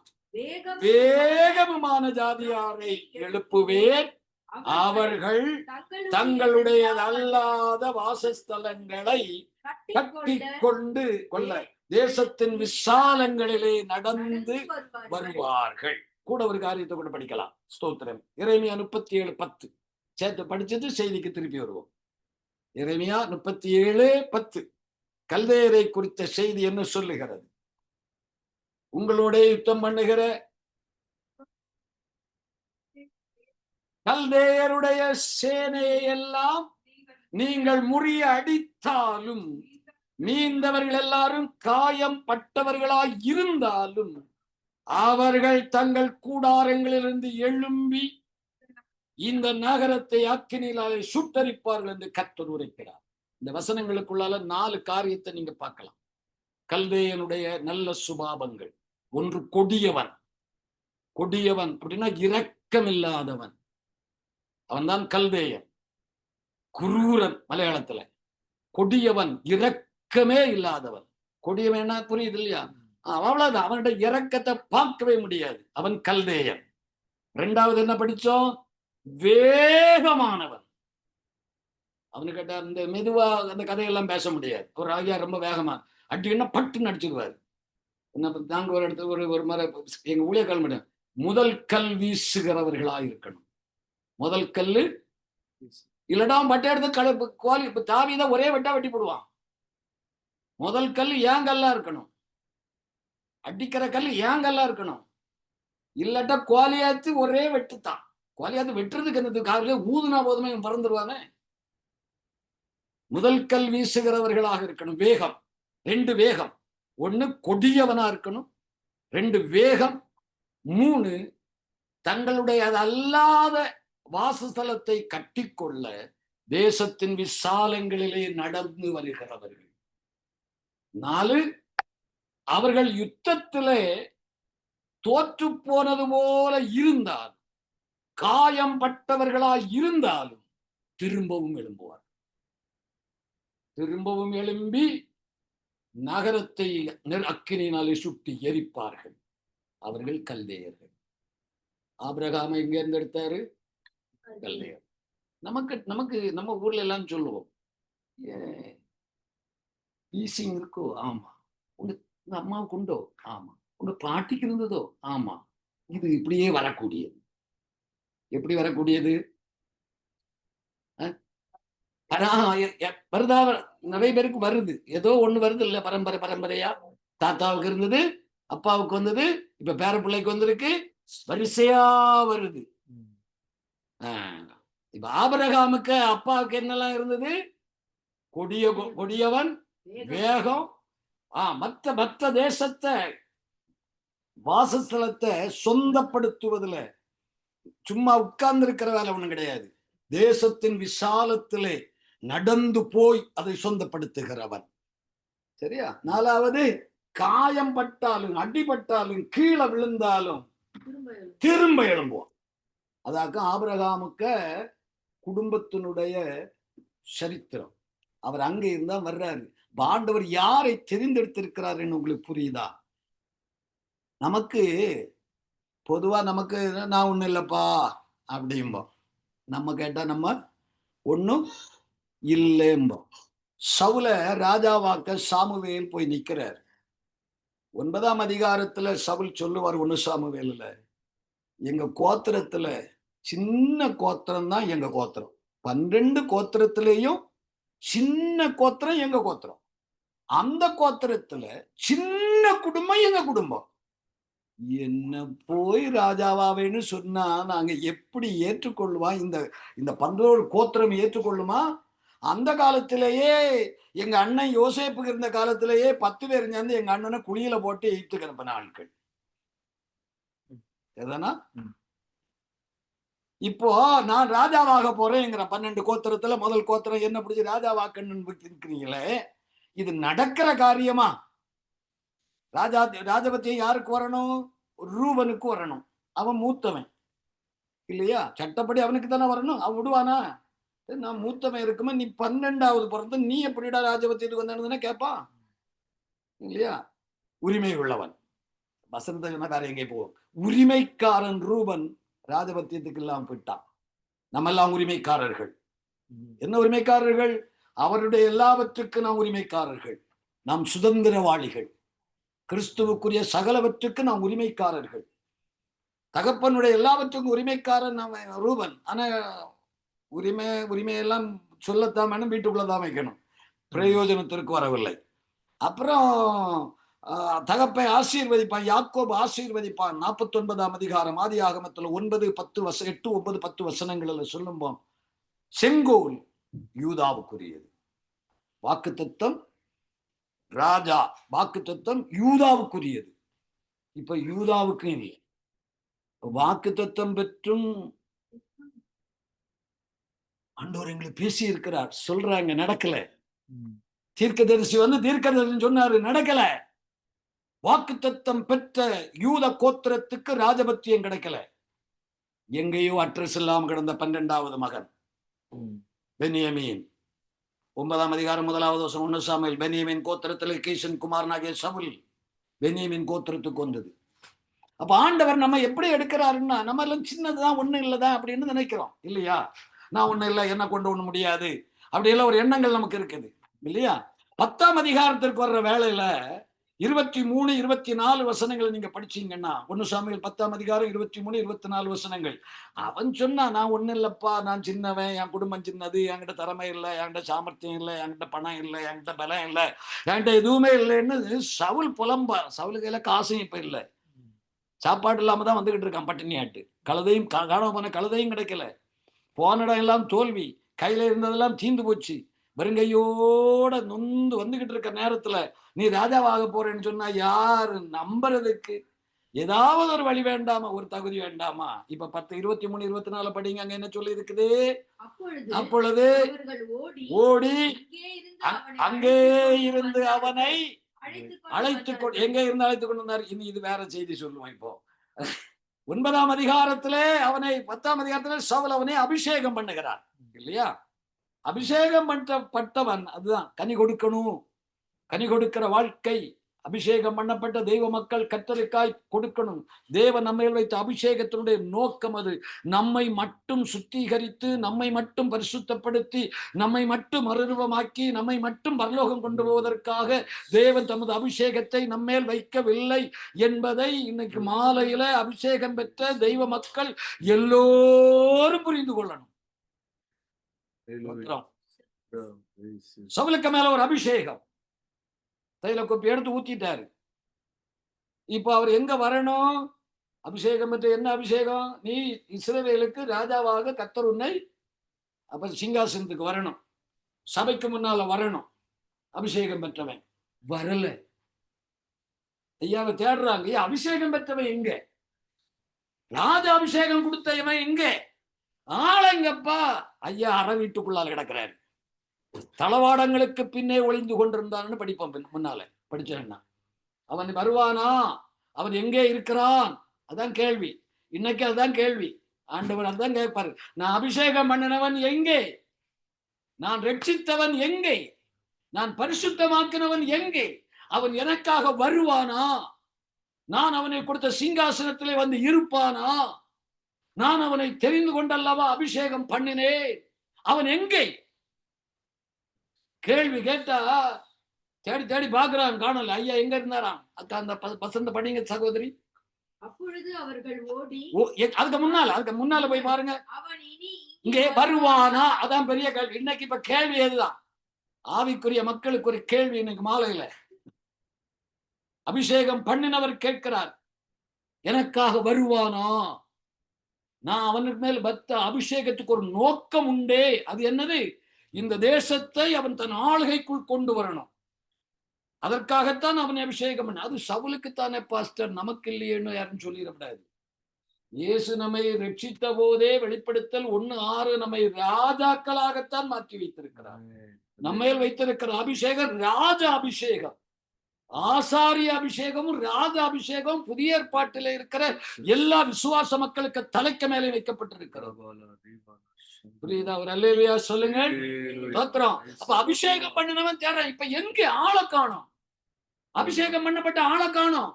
வேகமுமான ஜாதியாரை எழுப்புவேன். அவர்கள் தங்களுடையதல்லாத வாசஸ்தலங்களை கட்டி கொண்டு கொள்ள தேசத்தின் விசாலங்களிலே நடந்து வருவார்கள். கூட ஒரு காரியத்தை கூட படிக்கலாம். ஸ்தோத்திரம். எரேமியா 37:10 சேர்த்து படிச்சுட்டு செய்திக்கு திருப்பி வருவோம். எரேமியா 37:10 கல்தேயரை குறித்த செய்தி என்ன சொல்லுகிறது? உங்களோட யுத்தம் பண்ணுகிற கல்தேயருடைய சேனையை எல்லாம் நீங்கள் முறிய அடித்தாலும், மீந்தவர்கள் எல்லாரும் காயம் பட்டவர்களாய் இருந்தாலும், அவர்கள் தங்கள் கூடாரங்களிலிருந்து எழும்பி இந்த நகரத்தை அக்கினியினாலே சுட்டரிப்பார்கள் என்று கர்த்தர் உரைக்கிறார். இந்த வசனங்களுக்குள்ளால 4 காரியத்தை நீங்க பார்க்கலாம். கல்தேயனுடைய நல்ல சுபாவங்கள். ஒன்று, கொடியவன். கொடியவன் அப்படின்னா இரக்கமில்லாதவன். அவன்தான் கல்தேயன். குரூரன் மலையாளத்துல. கொடியவன், இரக்கமே இல்லாதவன். கொடியவனா புரியுது இல்லையா? அவ்வளவுதான். அவனுடைய இரக்கத்தை பார்க்கவே முடியாது. அவன் கல்தேயன். 2வது என்ன படிச்சோம்? வேகமானவன். அவனுக்கிட்ட அந்த மெதுவா அந்த கதையெல்லாம் பேச முடியாது. ஒரு ஐயா ரொம்ப வேகமா அடின்னா பட்டு நடிச்சிருவாரு. நாங்க ஒரு இடத்துல ஒரு முறை எங்க ஊழியக்கால் முடியும், முதல் கல் வீசுகிறவர்களா இருக்கணும். முதல் கல்லு இல்லடா பட்டை எடுத்து கோலி தாவிதான் ஒரே வெட்டா வெட்டி போடுவான். முதல் கல் ஏன் கல்லா இருக்கணும், அடிக்கிற கல் ஏன் கல்லா இருக்கணும். இல்லட்டா கோலியாத்து ஒரே வெட்டுத்தான். கோலியாத்து வெட்டுறதுக்கு என்னது, காலையில ஊதுனா போதுமே பறந்துருவானே. முதல் கல் வீசுகிறவர்களாக இருக்கணும். வேகம். 2 வேகம். 1 கொடியவனா இருக்கணும். 2 வேகம். 3 தங்களுடைய அல்லாத வாசஸ்தலத்தை கட்டிக்கொள்ள தேசத்தின் விசாலங்களிலே நடந்து வருகிறவர்கள். 4 அவர்கள் யுத்தத்திலே தோற்று போனது போல இருந்தால், காயம் பட்டவர்களாய் இருந்தாலும் திரும்பவும் எழும்புவார். திரும்பவும் எழும்பி நகரத்தை அக்கினியினாலே சுட்டி எரிப்பார்கள். அவர்கள் கல்தேயர்கள். ஆபிரகாமை எங்க இருந்து எடுத்தாரு? கல்தேயர். நமக்கு நம்ம ஊர்ல எல்லாம் சொல்லுவோம், ஈசிங் இருக்கோ? ஆமா. உங்க அம்மாவுக்கு உண்டோ? ஆமா. உங்க பாட்டிக்கு இருந்ததோ? ஆமா. இது இப்படியே வரக்கூடியது. எப்படி வரக்கூடியது? வருதா? நிறைய பேருக்கு வருது. ஏதோ ஒண்ணு வருது இல்ல, பரம்பரையா. தாத்தாவுக்கு இருந்தது, அப்பாவுக்கு வந்தது, இப்ப பேர பிள்ளைக்கு வந்திருக்கு, வரிசையா வருது. இப்ப ஆபிரகாமுக்கு அப்பாவுக்கு என்னெல்லாம் இருந்தது? கொடியவன், வேகம், மற்ற தேசத்தை, வாசஸ்தலத்தை சொந்தப்படுத்துவதில் சும்மா உட்கார்ந்து இருக்கிற வேலை ஒண்ணும் கிடையாது. தேசத்தின் விசாலத்திலே நடந்து போய் அதை சொந்தப்படுத்துகிறவன். சரியா? 4வது, காயம் பட்டாலும் அடிபட்டாலும் கீழே விழுந்தாலும் திரும்ப எழும்புவான். அதாக்க ஆபிரகாமுக்கு குடும்பத்தினுடைய சரித்திரம். அவர் அங்கே இருந்தா வர்றாரு. ஆண்டவர் யாரை தெரிந்தெடுத்திருக்கிறாருன்னு உங்களுக்கு புரியுதா? நமக்கு பொதுவா நமக்கு நான் ஒண்ணும் இல்லப்பா அப்படிம்போம். நம்ம கேட்டா நம்ம ஒண்ணும் இல்லைம்போம். சவுல ராஜாவாக்க சாமுவேல் போய் நிக்கிறார். 9ஆம் அதிகாரத்துல சவுல் சொல்லுவார், 1 சாமுவேல்ல, எங்க கோத்திரத்துல சின்ன கோத்திரம் தான் எங்க கோத்திரம். 12 கோத்திரத்திலேயும் சின்ன கோத்திரம் எங்க கோத்திரம். அந்த கோத்திரத்துல சின்ன குடும்பம் எங்க குடும்பம். என்ன போய் ராஜாவாவேன்னு சொன்னா நாங்க எப்படி ஏற்றுக்கொள்ளுவோம்? இந்த 11 கோத்திரம் ஏற்றுக்கொள்ளுமா? அந்த காலத்திலேயே எங்க அண்ணன் யோசேப்புக்கு இருந்த காலத்திலேயே 10 பேர் சேர்ந்து எங்க அண்ணனை குழியில போட்டு எய்த்து கிடப்பின ஆட்கள். எதனா இப்போ நான் ராஜாவாக போறேங்கிற 12 கோத்திரத்துல முதல் கோத்திரம் என்ன பிடிச்சி ராஜாவாக்கன்னு இருக்கிறீங்களே, இது நடக்கிற காரியமா? ராஜபத்தியம் யாருக்கு வரணும்? ரூபனுக்கு வரணும். அவன் மூத்தவன் இல்லையா? சட்டப்படி அவனுக்கு தானே வரணும். அவன் விடுவானா? நான் மூத்தவன் இருக்குமே, நீ 12வது பிறந்த நீ எப்படிடா ராஜபத்தியத்துக்கு வந்தானு கேட்பான் இல்லையா? உரிமை உள்ளவன். வசந்த வேற எங்கே போவோம். உரிமைக்காரன் ரூபன் ராஜபத்தியத்துக்கு இல்லாம போயிட்டான். நம்ம எல்லாம் உரிமைக்காரர்கள். என்ன உரிமைக்காரர்கள்? அவருடைய எல்லாவற்றுக்கு நாம் உரிமைக்காரர்கள். நாம் சுதந்திரவாளிகள். கிறிஸ்துவுக்குரிய சகலவற்றுக்கு நாம் உரிமைக்காரர்கள். தகப்பனுடைய எல்லாவற்றுக்கும் உரிமைக்காரன் நம்ம ரூபன். ஆனா உரிமையெல்லாம் சொல்லத்தான் வேணும், வீட்டுக்குள்ளதான் வைக்கணும். பிரயோஜனத்திற்கு வரவில்லை. அப்புறம் தகப்பை ஆசீர்வதிப்பான், யாக்கோபு ஆசீர்வதிப்பான். 49ஆம் அதிகாரம் ஆதியாகமத்துல 8, 10 வசனங்களில் சொல்லும்போது செங்கோல் யூதாவுக்குரியது. வாக்குத்தத்தம் ராஜா, வாக்குத்தத்தம் யூதாவுக்குரியது. இப்ப யூதாவுக்கு இல்லை. வாக்குத்தத்தம் பெற்றும் ஆண்டவர் எங்களுக்கு பேசி இருக்கிறார். சொல்றாங்க, நடக்கல. தீர்க்கதரிசி வந்து தீர்க்கதரிசி சொன்னாரு, நடக்கல. வாக்குத்தத்தம் பெற்ற யூத கோத்திரத்துக்கு ராஜபத்தியம் கிடைக்கல. எங்கேயோ அட்ரஸ் இல்லாம கிடந்த 12வது மகன் பென்யமீன். 9ஆம் அதிகாரம் 1வது வசனம் 1 சாமுவேல். பென்யமீன் கோத்திரத்தில் கீசன் குமாரனாகிய சவுல் பென்யமீன் கோத்திரத்துக்கு வந்தது. அப்ப ஆண்டவர் நம்ம எப்படி எடுக்கிறாருன்னா, நம்ம எல்லாம் சின்னதுதான், ஒண்ணு இல்லதான் அப்படின்னு நினைக்கிறோம் இல்லையா? நான் ஒண்ணு இல்லை, என்ன கொண்டு ஒண்ணு முடியாது அப்படியெல்லாம் ஒரு எண்ணங்கள் நமக்கு இருக்குது இல்லையா? 10ஆம் அதிகாரத்திற்கு வர்ற வேளையில 23, 24 வசனங்களை நீங்க படிச்சீங்கன்னா, 1 சாமுவேல் 10ஆம் அதிகாரம் 23, 24 வசனங்கள். அவன் சொன்னா, நான் ஒண்ணு இல்லப்பா, நான் சின்னவன், என் குடும்பம் சின்னது, என்கிட்ட திறமை இல்லை, என்கிட்ட சாமர்த்தியம் இல்லை, என்கிட்ட பணம் இல்லை, என்கிட்ட பலம் இல்லை, என்கிட்ட எதுவுமே இல்லைன்னு சவுல் புலம்பா. சவுல் கையில காசும் இப்ப இல்லை, சாப்பாடு இல்லாம தான் வந்துகிட்டு இருக்கான் பட்டினியாட்டு. கழுதையும் காணாம போன கழுதையும் கிடைக்கல, போன இடம் எல்லாம் தோல்வி, கையில இருந்ததெல்லாம் தீந்து போச்சு. வெறுங்கையோட நொந்து வந்துகிட்டு இருக்க நேரத்துல நீ ராஜாவாக போறேன்னு சொன்னா யாரு நம்புறதுக்கு? ஏதாவது ஒரு வழி வேண்டாமா? ஒரு தகுதி வேண்டாமா? இப்ப 10, 23, 24 படிங்க. அங்க என்ன சொல்லி இருக்குது? அப்பொழுது ஓடி அங்கே இருந்து அவனை அழைத்துக்கொண்டு, எங்க இருந்து அழைத்துக் கொண்டு வந்தார்? இனி இது வேற செய்தி சொல்லுவோம். இப்போ 9ஆம் அதிகாரத்திலே அவனை, 10ஆம் அதிகாரத்திலே சவுல் அவனை அபிஷேகம் பண்ணுகிறார் இல்லையா? அபிஷேகம் பண்ணப்பட்டவன் அதுதான் கனி கொடுக்கணும். கனி கொடுக்கிற வாழ்க்கை, அபிஷேகம் பண்ணப்பட்ட தெய்வ மக்கள் கர்த்தருக்காய் கொடுக்கணும். தேவன் நம்ம வைத்த அபிஷேகத்தினுடைய நோக்கம் அது. நம்மை மட்டும் சுத்திகரித்து, நம்மை மட்டும் பரிசுத்தப்படுத்தி, நம்மை மட்டும் மறுரூபமாக்கி, நம்மை மட்டும் பரலோகம் கொண்டு போவதற்காக தேவன் தமது அபிஷேகத்தை நம்மேல் வைக்கவில்லை என்பதை இன்னைக்கு மாலையில அபிஷேகம் பெற்ற தெய்வ மக்கள் எல்லோரும் புரிந்து கொள்ளணும். சவுலுக்கு மேல ஒரு அபிஷேகம், தைல கொப்பி எடுத்து ஊத்திட்டாரு. இப்ப அவர் எங்க வரணும்? அபிஷேகம் பெற்ற என்ன அபிஷேகம்? நீ இஸ்ரவேலுக்கு ராஜாவாக கர்த்தர் உன்னை அப்ப சிங்காசனத்துக்கு வரணும், சபைக்கு முன்னால வரணும். அபிஷேகம் பெற்றவன் வரல. ஐயாவை தேடுறாங்க. அபிஷேகம் பெற்றவன் எங்க? ராஜ அபிஷேகம் கொடுத்தவன் எங்க? ஆளங்கப்பா. ஐயா அற வீட்டுக்குள்ளால கிடக்கிறாரு. தளவாடங்களுக்கு பின்னே ஒளிந்து கொண்டிருந்தான்னு படிப்போம். முன்னால படிச்சேன்னா அவன் வருவானா? அவன் எங்கே இருக்கிறான்? அதான் கேள்வி. இன்னைக்கு அதுதான் கேள்வி. ஆண்டவர் அதான் கேட்பாரு. நான் அபிஷேகம் பண்ணினவன் எங்கே? நான் ரட்சித்தவன் எங்கே? நான் பரிசுத்தமாக்கினவன் எங்கே? அவன் எனக்காக வருவானா? நான் அவனை கொடுத்த சிங்காசனத்திலே வந்து இருப்பானா? நான் அவனை தெரிந்து கொண்டல்லவா அபிஷேகம் பண்ணினேன். அவன் எங்கே? கேள்வி கேட்டா தேடி தேடி பாக்குறான், காணல. ஐயா எங்க இருந்தாராம்? அக்கா அந்த பசந்த படிங்க சகோதரி. அப்பொழுது அவர்கள் ஓடி, அதுக்கு முன்னால போய் பாருங்க. அவன் இனி இங்கே வருவானா? அதான் பெரிய கேள்வி. இன்னைக்கு இப்ப கேள்வி எதுதான்? ஆவிக்குரிய மக்களுக்கு ஒரு கேள்வி இன்னைக்கு மாலையில. அபிஷேகம் பண்ணினவர் கேட்கிறார், எனக்காக வருவானா? நான் அவனுக்கு மேல் பக்த அபிஷேகத்துக்கு ஒரு நோக்கம் உண்டே. அது என்னது? இந்த தேசத்தை அவன் தன் ஆளுகைக்குள் கொண்டு வரணும். அதற்காகத்தான் அவன் அபிஷேகம் பண்ண. அது சவுலுக்குத்தானே பாஸ்டர், நமக்கு இல்லையேன்னு யாரும் சொல்லிடக்கூடாது. இயேசு நம்மை ரட்சித்த போதே வெளிப்படுத்தல் 1:6 நம்மை ராஜாக்களாகத்தான் மாற்றி வைத்திருக்கிறார். நம்மையில் வைத்திருக்கிற அபிஷேகம் ராஜ அபிஷேகம். ஆசாரிய அபிஷேகமும் ராஜ அபிஷேகம் புதிய ஏற்பாட்டில இருக்கிற எல்லா விசுவாச மக்களுக்கு தலைக்கு மேலே வைக்கப்பட்டிருக்கிறது. புரியுதா? ஒரு அல்லேலூயா சொல்லுங்க. அப்ப அபிஷேகம் பண்ணினவன் தேடுறான். இப்ப எங்க ஆளை காணோம்? அபிஷேகம் பண்ணப்பட்ட ஆளை காணோம்.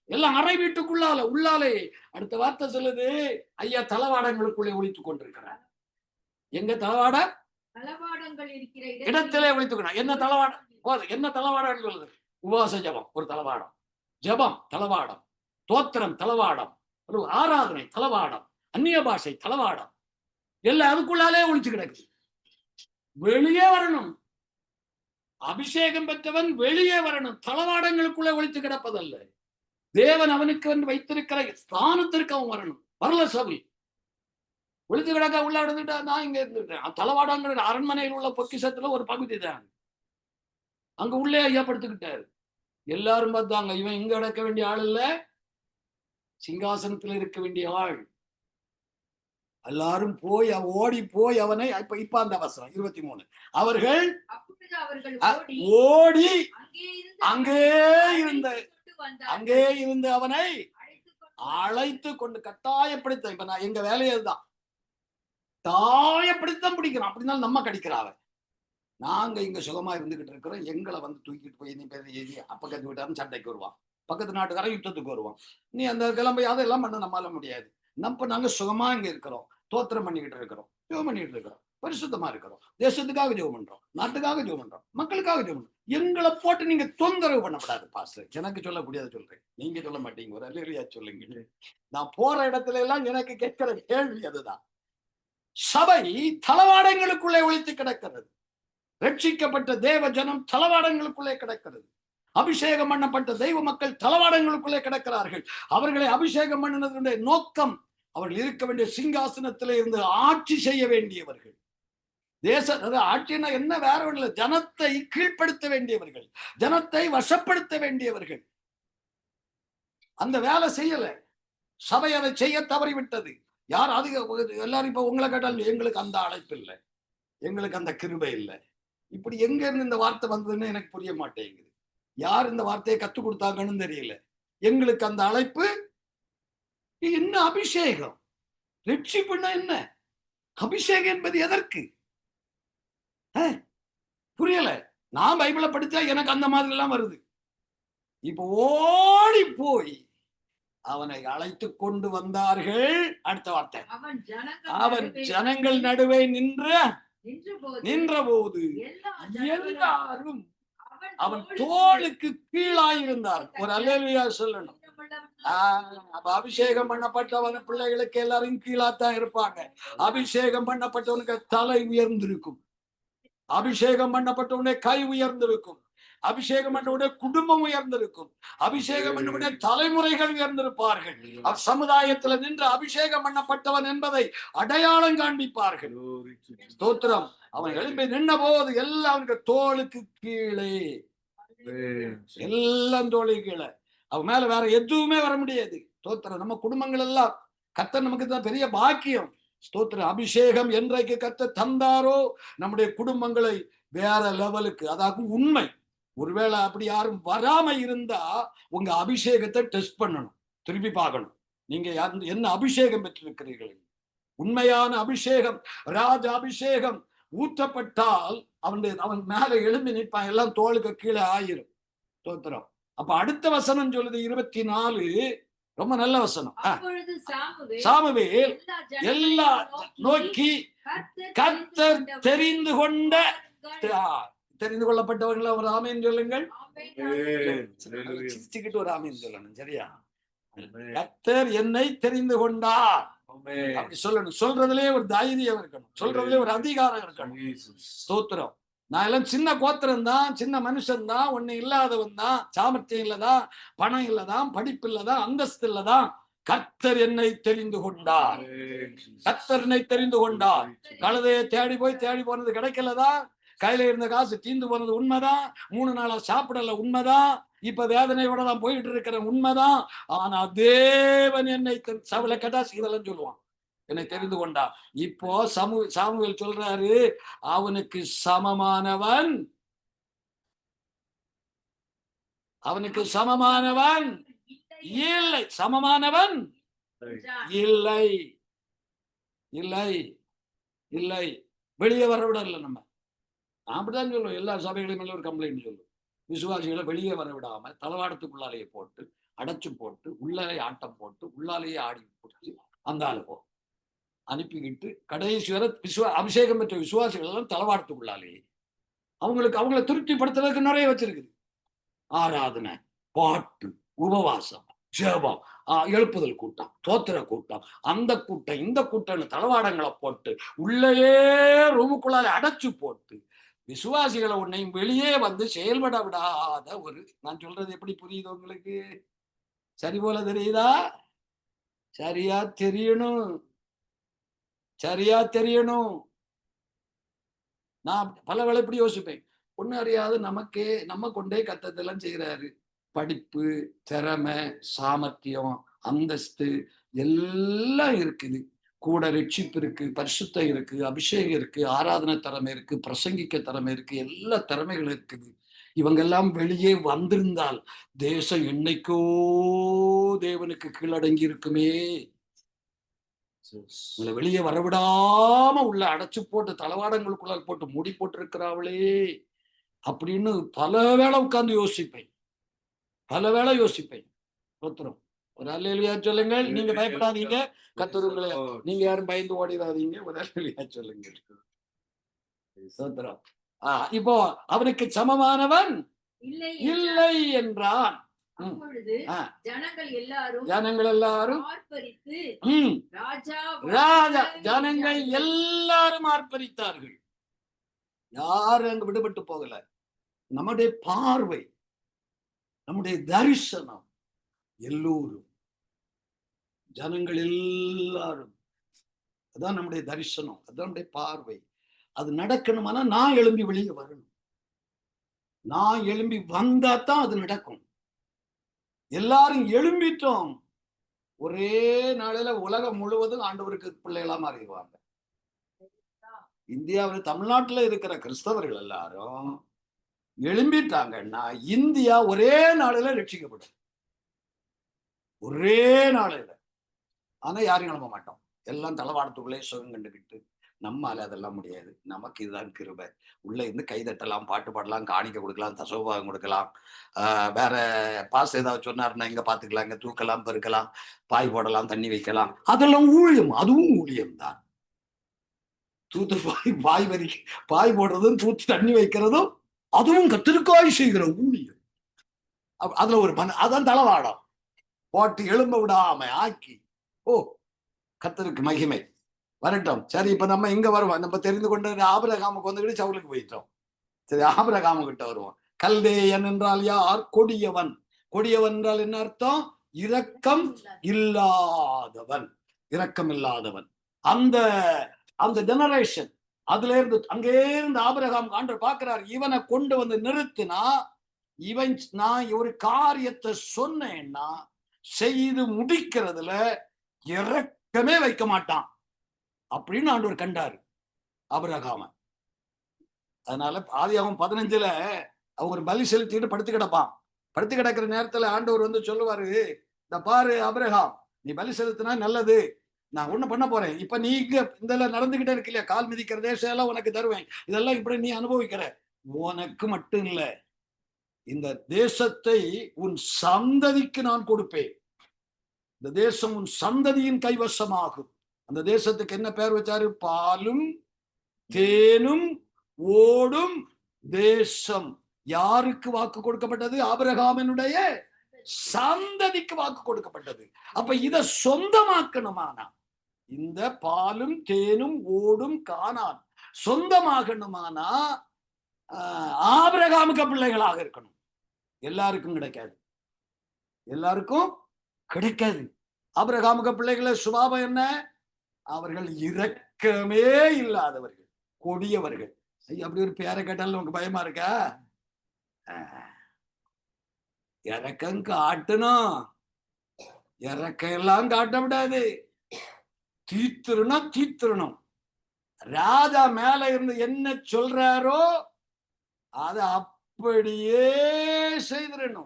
எல்லாம் அறை வீட்டுக்குள்ளால உள்ளாலே. அடுத்த வார்த்தை சொல்லுது, ஐயா தளவாடங்களுக்குள்ளே ஒழித்துக் கொண்டிருக்கிறார். எங்க தளவாட? தளவாடங்கள் இருக்கிற இடத்திலே ஒழித்துக்கணும். என்ன தளவாடம்? என்ன தளவாடம் சொல்லுது? உபவாச ஜபம் ஒரு தளவாடம், ஜபம் தளவாடம், தோத்திரம் தளவாடம், ஒரு ஆராதனை தளவாடம், அந்நிய பாஷை தளவாடம், எல்லாம் அதுக்குள்ளாலே ஒழிச்சு கிடக்கு. வெளியே வரணும். அபிஷேகம் பெற்றவன் வெளியே வரணும். தளவாடங்களுக்குள்ளே ஒழித்து கிடப்பதல்ல. தேவன் அவனுக்கு வந்து வைத்திருக்கிற ஸ்தானத்திற்கு அவன் வரணும். வரல சபை ஒழித்து கிடக்க உள்ள இருந்துட்டா நான் இங்க இருந்துட்டேன். தளவாடங்கிற அரண்மனையில் உள்ள பொக்கிஷத்துல ஒரு பகுதி தான். அங்க உள்ளே ஐயா படுத்துக்கிட்டாரு. எல்லாரும் பார்த்தாங்க, இவன் இங்க அடக்க வேண்டிய ஆள் இல்ல, சிங்காசனத்துல இருக்க வேண்டிய ஆள். எல்லாரும் போய் ஓடி போய் அவனை இப்ப அந்த அவசரம் 23 அவர்கள் ஓடி அங்கே இருந்து அவனை அழைத்து கொண்டு கட்டாயப்படுத்த. இப்ப நான் எங்க வேலையே தான், தாயப்படுத்தான் பிடிக்கிறோம். அப்படின்னாலும் நம்ம கடிக்கிறாவ. நாங்க இங்க சுகமா இருந்துகிட்டு இருக்கிறோம். எங்களை வந்து தூக்கிட்டு போய் நீ அப்பக்கத்து விட்டாலும் சண்டைக்கு வருவான், பக்கத்து நாட்டுக்காரன் யுத்தத்துக்கு வருவான். நீ அந்த கிளம்பி அதெல்லாம் பண்ண நம்மளால முடியாது. நாங்க சுகமா இங்க இருக்கிறோம், தோத்திரம் பண்ணிக்கிட்டு இருக்கிறோம், ஜெபம் பண்ணிட்டு இருக்கிறோம், பரிசுத்தமா இருக்கிறோம், தேசத்துக்காக ஜெபம் பண்றோம், நாட்டுக்காக ஜெபம் பண்றோம், மக்களுக்காக ஜெபம் பண்றோம். எங்களை போட்டு நீங்க தொந்தரவு பண்ணப்படாது பாஸ்டர். எனக்கு சொல்லக்கூடியதை சொல்றேன், நீங்க சொல்ல மாட்டீங்க. ஒரு அல்லேலூயா சொல்லுங்க. நான் போற இடத்துல எல்லாம் எனக்கு கேட்கிற கேள்வி அதுதான். சபை தளவாடங்களுக்குள்ளே ஒழித்து கிடக்கிறது. ரட்சிக்கப்பட்ட தேவ ஜனம் தளவாடங்களுக்குள்ளே கிடக்கிறது. அபிஷேகம் பண்ணப்பட்ட தெய்வ மக்கள் தளவாடங்களுக்குள்ளே கிடக்கிறார்கள். அவர்களை அபிஷேகம் பண்ணினதனுடைய நோக்கம், அவர்கள் இருக்க வேண்டிய சிங்காசனத்திலே இருந்து ஆட்சி செய்ய வேண்டியவர்கள். ஆட்சினா என்ன? வேற ஒன்றும் இல்லை, ஜனத்தை கீழ்ப்படுத்த வேண்டியவர்கள், ஜனத்தை வசப்படுத்த வேண்டியவர்கள். அந்த வேலை செய்யல. சபை அதை செய்ய தவறிவிட்டது. யார் அதிக எல்லாரும் இப்ப உங்களை கேட்டாலும் எங்களுக்கு அந்த அழைப்பு இல்லை, எங்களுக்கு அந்த கிருபை இல்லை. இப்படி எங்க இருந்து இந்த வார்த்தை வந்ததுன்னு எனக்கு புரிய மாட்டேங்குது. யார் இந்த வார்த்தையை கத்துக் கொடுத்தாங்கன்னு தெரியல. எங்களுக்கு அந்த அழைப்பு என்ன? அபிஷேகம். ரட்சிப்புன்னா என்ன? அபிஷேகம் என்பது எதற்கு? புரியல. நான் பைபிளை படிச்சா எனக்கு அந்த மாதிரி எல்லாம் வருது. இப்ப ஓடி போய் அவனை அழைத்து கொண்டு வந்தார்கள். அடுத்த வார்த்தை, அவன் ஜனங்கள் நடுவே நின்றபோது எல்லாரும் அவன் தோளுக்கு கீழாயிருந்தார். ஒரு அல்லேலூயா சொல்லணும். அப்ப அபிஷேகம் பண்ணப்பட்டவன பிள்ளைகளுக்கு எல்லாரும் கீழாத்தான் இருப்பாங்க. அபிஷேகம் பண்ணப்பட்டவனுக்கு தலை உயர்ந்திருக்கும், அபிஷேகம் பண்ணப்பட்டவனே கை உயர்ந்திருக்கும். அபிஷேகம் பண்ணவுடைய குடும்பம் உயர்ந்திருக்கும். அபிஷேகம் பண்ணவுடைய தலைமுறைகள் உயர்ந்திருப்பார்கள். சமுதாயத்துல நின்று அபிஷேகம் பண்ணப்பட்டவன் என்பதை அடையாளம் காண்பிப்பார்கள். ஸ்தோத்திரம். அவன் எழும்பி நின்ற போது எல்லாம் அவனுக்கு தோளுக்கு கீழே, எல்லாம் தோளுக்கு கீழே. அவன் மேல வேற எதுவுமே வர முடியாது. ஸ்தோத்திரம். நம்ம குடும்பங்கள் எல்லாம் கர்த்தர் நமக்கு தான் பெரிய பாக்கியம். ஸ்தோத்திரம். அபிஷேகம் என்றைக்கு கர்த்தர் தந்தாரோ நம்முடைய குடும்பங்களை வேற லெவலுக்கு, அதாவது உண்மை. ஒருவேளை அப்படி யாரும் வராம இருந்தா உங்க அபிஷேகத்தை டெஸ்ட் பண்ணணும், திருப்பி பார்க்கணும். நீங்க என்ன அபிஷேகம் பெற்றிருக்கிறீர்கள்? உண்மையான அபிஷேகம், ராஜ அபிஷேகம் ஊற்றப்பட்டால் அவன் மேல எழும்பி நிற்பான், எல்லாம் தோளுக்கு கீழே ஆயிரும். ஸ்தோத்திரம். அப்ப அடுத்த வசனம் சொல்லுது 24, ரொம்ப நல்ல வசனம். சாமுவேல் எல்லா நோக்கி கர்த்தர் தெரிந்து கொள்ளப்பட்டவர்கள் ஒரு ஆமேன் சொல்லுங்கள். சிரிச்சுக்கிட்டு ஒரு ஆமேன் சொல்லணும். சரியா? கர்த்தர் என்னை தெரிந்து கொண்டார் அப்படி சொல்லணும். சொல்றதுலயே ஒரு தைரியம் இருக்கணும், சொல்றதுலயே ஒரு அதிகாரம் இருக்கணும். ஸ்தோத்திரம். நான் எல்லாம் சின்ன கோத்திரம் தான், சின்ன மனுஷன் தான், ஒண்ணு இல்லாதவன் தான், சாமர்த்தியம் இல்லதான், பணம் இல்லதான், படிப்பு இல்லதான், அந்தஸ்து இல்லதான். கர்த்தர் என்னை தெரிந்து கொண்டார். கர்த்தர் என்னை தெரிந்து கொண்டார். கழுதையை தேடி போனது கிடைக்கலதான், கையில இருந்த காசு தீந்து போனது உண்மைதான், 3 நாளா சாப்பிடல உண்மைதான், இப்ப வேதனையோட தான் போயிட்டு இருக்கிற உண்மைதான். ஆனா தேவன் என்னை சவலை கேட்டா இதெல்லாம் சொல்லுவான், என்னை தெரிந்து கொண்டா. இப்போ சாமுவேல் சொல்றாரு, அவனுக்கு சமமானவன் இல்லை, சமமானவன் இல்லை, இல்லை, இல்லை. வெளியே வர விடல. நம்ம அப்படிதான் சொல்லுவோம். எல்லா சபைகளையும் மேல ஒரு கம்ப்ளைண்ட் சொல்லுவோம். விசுவாசிகளை வெளியே வர விடாம தளவாடத்துக்குள்ளாலேயே போட்டு அடைச்சு போட்டு உள்ளாலே ஆட்டம் போட்டு உள்ளாலேயே ஆடி பிடிச்சி அந்த ஆளு போ அனுப்பிக்கிட்டு கடைசி வரை அபிஷேகம் பெற்ற விசுவாசிகள் எல்லாம் தளவாடத்துக்குள்ளாலே அவங்களை திருப்திப்படுத்துறதுக்கு நிறைய வச்சிருக்குது. ஆராதனை, பாட்டு, உபவாசம், ஜெபம், எழுப்புதல் கூட்டம், தோத்திர கூட்டம், அந்த கூட்டம் இந்த கூட்டம்னு தளவாடங்களை போட்டு உள்ளேயே ரூமுக்குள்ளாலே அடைச்சு போட்டு விசுவாசிகளை உன்னையும் வெளியே வந்து செயல்பட விடாத ஒரு, நான் சொல்றது எப்படி புரியுது உங்களுக்கு? சரி போல தெரியுதா? சரியா தெரியணும். நான் பல வேளை இப்படி யோசிப்பேன், ஒண்ணு அறியாது நம்ம கொண்டே கத்தத்தெல்லாம் செய்யறாரு. படிப்பு, திறமை, சாமர்த்தியம், அந்தஸ்து எல்லாம் இருக்குது. கூட ரட்சிப்பு இருக்கு, பரிசுத்தம் இருக்கு, அபிஷேகம் இருக்கு, ஆராதனை திறமை இருக்கு, பிரசங்கிக்க திறமை இருக்கு, எல்லா திறமைகளும் இருக்குது. இவங்க எல்லாம் வெளியே வந்திருந்தால் தேசம் என்னைக்கோ தேவனுக்கு கீழடங்கி இருக்குமே. வெளியே வரவிடாம உள்ள அடைச்சு போட்டு தளவாடங்களுக்குள்ள போட்டு மூடி போட்டு இருக்கிறாங்களே அப்படின்னு பல வேளை உட்கார்ந்து யோசிப்பேன். ஸ்தோத்திரம். ஒரு அல்லேலூயா சொல்லுங்கள். நீங்க பயப்படாதீங்க, கர்த்தர் உங்களை, நீங்க யாரும் பயந்து ஓடிடாதீங்க. ஒரு அல்லேலூயா சொல்லுங்க. ஸ்தோத்திரம். இப்போ அவனுக்கு சமமானவன் இல்லை என்றான். ஜனங்கள் எல்லாரும் ஜனங்கள் எல்லாரும் ஆர்ப்பரித்தார்கள். யாரும் அங்கு விடுபட்டு போகல. நம்முடைய பார்வை, நம்முடைய தரிசனம் எல்லோரும், ஜனங்கள் எல்லாரும், அதான் நம்முடைய தரிசனம், அதான் நம்முடைய பார்வை. அது நடக்கணுமானா நான் எழும்பி வெளியே வரணும். நான் எழும்பி வந்தா தான் அது நடக்கும். எல்லாரும் எழும்பிட்டோம், ஒரே நாளில உலகம் முழுவதும் ஆண்டவருக்கு பிள்ளைகளா மாறிடுவாங்க. இந்தியாவில் தமிழ்நாட்டில் இருக்கிற கிறிஸ்தவர்கள் எல்லாரும் எழும்பிட்டாங்கன்னா இந்தியா ஒரே நாளில ரட்சிக்கப்படும். ஒரே நாளில. ஆனா யாரையும் நம்ப மாட்டோம். எல்லாம் தளவாடத்துக்குள்ளே சுகம் கண்டுகிட்டு நம்மால அதெல்லாம் முடியாது. நமக்கு இதுதான் கிருபை. உள்ள இருந்து கைதட்டலாம், பாட்டு பாடலாம், காணிக்க கொடுக்கலாம், தசோபாகம் கொடுக்கலாம், வேற பாஸ் ஏதாவது சொன்னாருன்னா இங்க பாத்துக்கலாம், இங்க தூக்கலாம், பெருக்கலாம், பாய் போடலாம், தண்ணி வைக்கலாம். அதெல்லாம் ஊழியம். அதுவும் ஊழியம் தான். தூத்து பாய் போடுறதும் தூத்து தண்ணி வைக்கிறதும் அதுவும் கத்திற்காய் செய்கிற ஊழியம். அதுல ஒரு அதான் தளவாடம் போட்டு எழும்ப விடாம ஆக்கி, கர்த்தருக்கு மகிமை வரட்டும். சரி, இப்ப நம்ம இங்க வருவோம். நம்ம தெரிந்து கொண்ட ஆபிரகாமுக்கு வந்துக்கிட்டு சவுலுக்கு போயிட்டோம். சரி, ஆபிரகாமு கிட்ட வருவோம். கல்தேயன் என்றால் யார்? கொடியவன். கொடியவன் என்றால் என்ன அர்த்தம்? இரக்கம் இல்லாதவன். இரக்கம் இல்லாதவன். அந்த அந்த ஜெனரேஷன், அதுல இருந்து அங்கே இருந்து ஆபிரகாம் ஆண்டவர் பார்க்கிறார், இவனை கொண்டு வந்து நிறுத்தினா இவன், நான் ஒரு காரியத்தை சொன்னேன்னா செய்து முடிக்கிறதுல இரக்கமே வைக்க மாட்டான் அப்படின்னு ஆண்டவர் கண்டாரு ஆபிரகாம. அதனால ஆதியாகமம் 15 அவன் ஒரு பலி செலுத்திட்டு படுத்து கிடப்பான். படுத்து கிடக்கிற நேரத்துல ஆண்டவர் வந்து சொல்லுவாரு, இந்த பாரு ஆபிரகாம், நீ பலி செலுத்தினா நல்லது, நான் ஒண்ணு பண்ண போறேன். இப்ப நீ இங்க இதெல்லாம் நடந்துகிட்டே இருக்கு இல்லையா, கால் மிதிக்கிற தேசம் எல்லாம் உனக்கு தருவேன், இதெல்லாம் இப்படி நீ அனுபவிக்கிற. உனக்கு மட்டும் இல்ல, இந்த தேசத்தை உன் சந்ததிக்கு நான் கொடுப்பேன். இந்த தேசம் உன் சந்ததியின் கைவசமாகும். அந்த தேசத்துக்கு என்ன பேர் வச்சாரு? பாலும் தேனும் ஓடும் தேசம். யாருக்கு வாக்கு கொடுக்கப்பட்டது? ஆபிரகாமினுடைய சந்ததிக்கு வாக்கு கொடுக்கப்பட்டது. அப்ப இத சொந்தமாக்கணுமானா, இந்த பாலும் தேனும் ஓடும் கானான் சொந்தமாகணுமானா ஆபிரகாமுக்கு பிள்ளைகளாக இருக்கணும். எல்லாருக்கும் கிடைக்காது, எல்லாருக்கும் கிடைக்காது. ஆபிரகாமுக்கு பிள்ளைகளை சுபாவம் என்ன? அவர்கள் இரக்கமே இல்லாதவர்கள், கொடியவர்கள். அப்படி ஒரு பேரை கேட்டாலும் நமக்கு பயமா இருக்கா? இறக்கம் காட்டணும், இறக்கம் எல்லாம் காட்ட விடாது. தீர்த்திரணும். ராஜா மேல இருந்து என்ன சொல்றாரோ அதை அப்படியே செய்திடணுமா?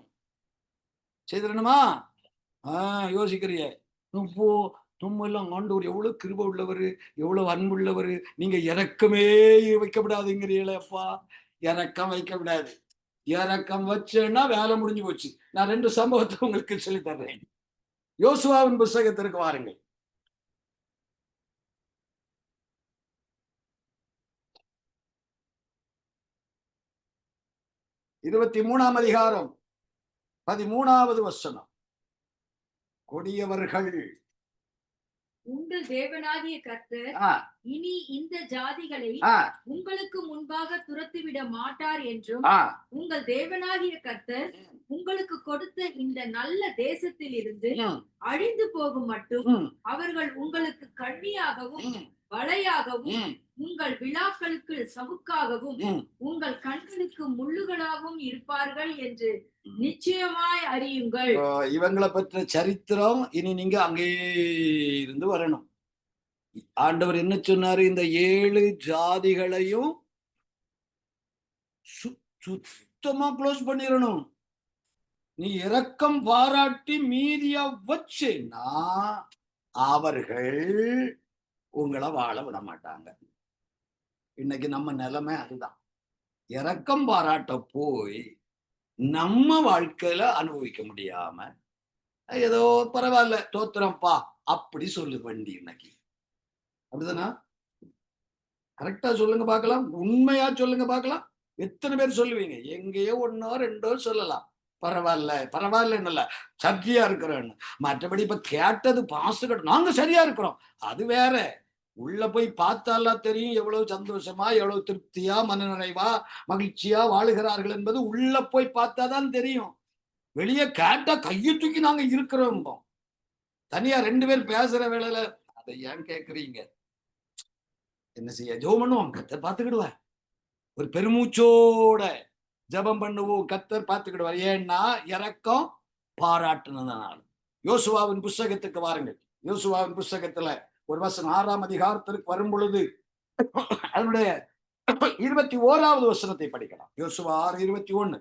யோசிக்கிறிய இப்போ நம்ம எல்லாம் ஆண்டவர் எவ்வளவு கிருபை உள்ளவர், எவ்வளவு அன்புள்ளவர், நீங்க இறக்கமே வைக்க விடாதுங்கிறீங்களேப்பா. இறக்கம் வைக்க விடாது. இறக்கம் வச்சேன்னா வேலை முடிஞ்சு போச்சு. நான் 2 சம்பவத்தை உங்களுக்கு சொல்லி தர்றேன். யோசுவாவின் புஸ்தகத்திற்கு வாருங்கள். அதிகாரம் 13வது வசனம். கொடியவர்கள் உங்கள் தேவனாகிய கர்த்தர் இனி இந்த ஜாதிகளை உங்களுக்கு முன்பாக துரத்திவிட மாட்டார் என்றும், உங்கள் தேவனாகிய கர்த்தர் உங்களுக்கு கொடுத்த இந்த நல்ல தேசத்தில் இருந்து அழிந்து போகும் மட்டும் அவர்கள் உங்களுக்கு கண்ணியாகவும் வளையாகவும் உங்கள் விழாக்களுக்கு சவுக்காகவும் உங்கள் கண்களுக்கு முள்ளுகளாகவும் இருப்பார்கள் என்று நிச்சயமாய் அறியுங்கள். இவங்களை பற்ற சரித்திரம் இனி நீங்க அங்கே இருந்து வரணும். ஆண்டவர் என்ன சொன்னாரு? இந்த 7 ஜாதிகளையும் சுத்தமா க்ளோஸ் பண்ணிடணும். நீ இரக்கம் பாராட்டி மீதியா வச்சேன்னா அவர்கள் உங்களை வாழ விட மாட்டாங்க. இன்னைக்கு நம்ம நிலைமை அதுதான். இரக்கம் பாராட்ட போய் நம்ம வாழ்க்கையில அனுபவிக்க முடியாம ஏதோ பரவாயில்ல தோத்திரம்ப்பா அப்படி சொல்லு வண்டி. இன்னைக்கு அப்படிதானா? கரெக்டா சொல்லுங்க பார்க்கலாம், உண்மையா சொல்லுங்க பார்க்கலாம். எத்தனை பேர் சொல்லுவீங்க? எங்கேயோ 1 or 2 சொல்லலாம், பரவாயில்ல சரியா இருக்கிறோன்னு. மற்றபடி இப்ப கேட்டது பாஸ்ட் நாங்க சரியா இருக்கிறோம், அது வேற. உள்ள போய் பார்த்தாலாம் தெரியும் எவ்வளவு சந்தோஷமா, எவ்வளவு திருப்தியா, மனநிறைவா, மகிழ்ச்சியா வாழுகிறார்கள் என்பது உள்ள போய் பார்த்தாதான் தெரியும். வெளியே கேட்டா கையை தூக்கி நாங்க இருக்கிறோம். தனியா 2 பேர் பேசுற வேளையில அதை ஏன் கேக்குறீங்க? என்ன செய்ய? ஜெபம் பண்ணுவோம், கர்த்தர் பார்த்துக்கிடுவார். ஒரு பெருமூச்சோட ஜெபம் பண்ணுவோம், கர்த்தர் பார்த்துக்கிடுவார். ஏன்னா இரக்கம் பாராட்டுனதுனால. யோசுவாவின் புஸ்தகத்துக்கு வாருங்கள். யோசுவாவின் புஸ்தகத்துல ஒரு வசனம் 6ஆம் அதிகாரத்திற்கு வரும் பொழுது அதனுடைய 21வது வசனத்தை படிக்கலாம். யோசுவா 6:21.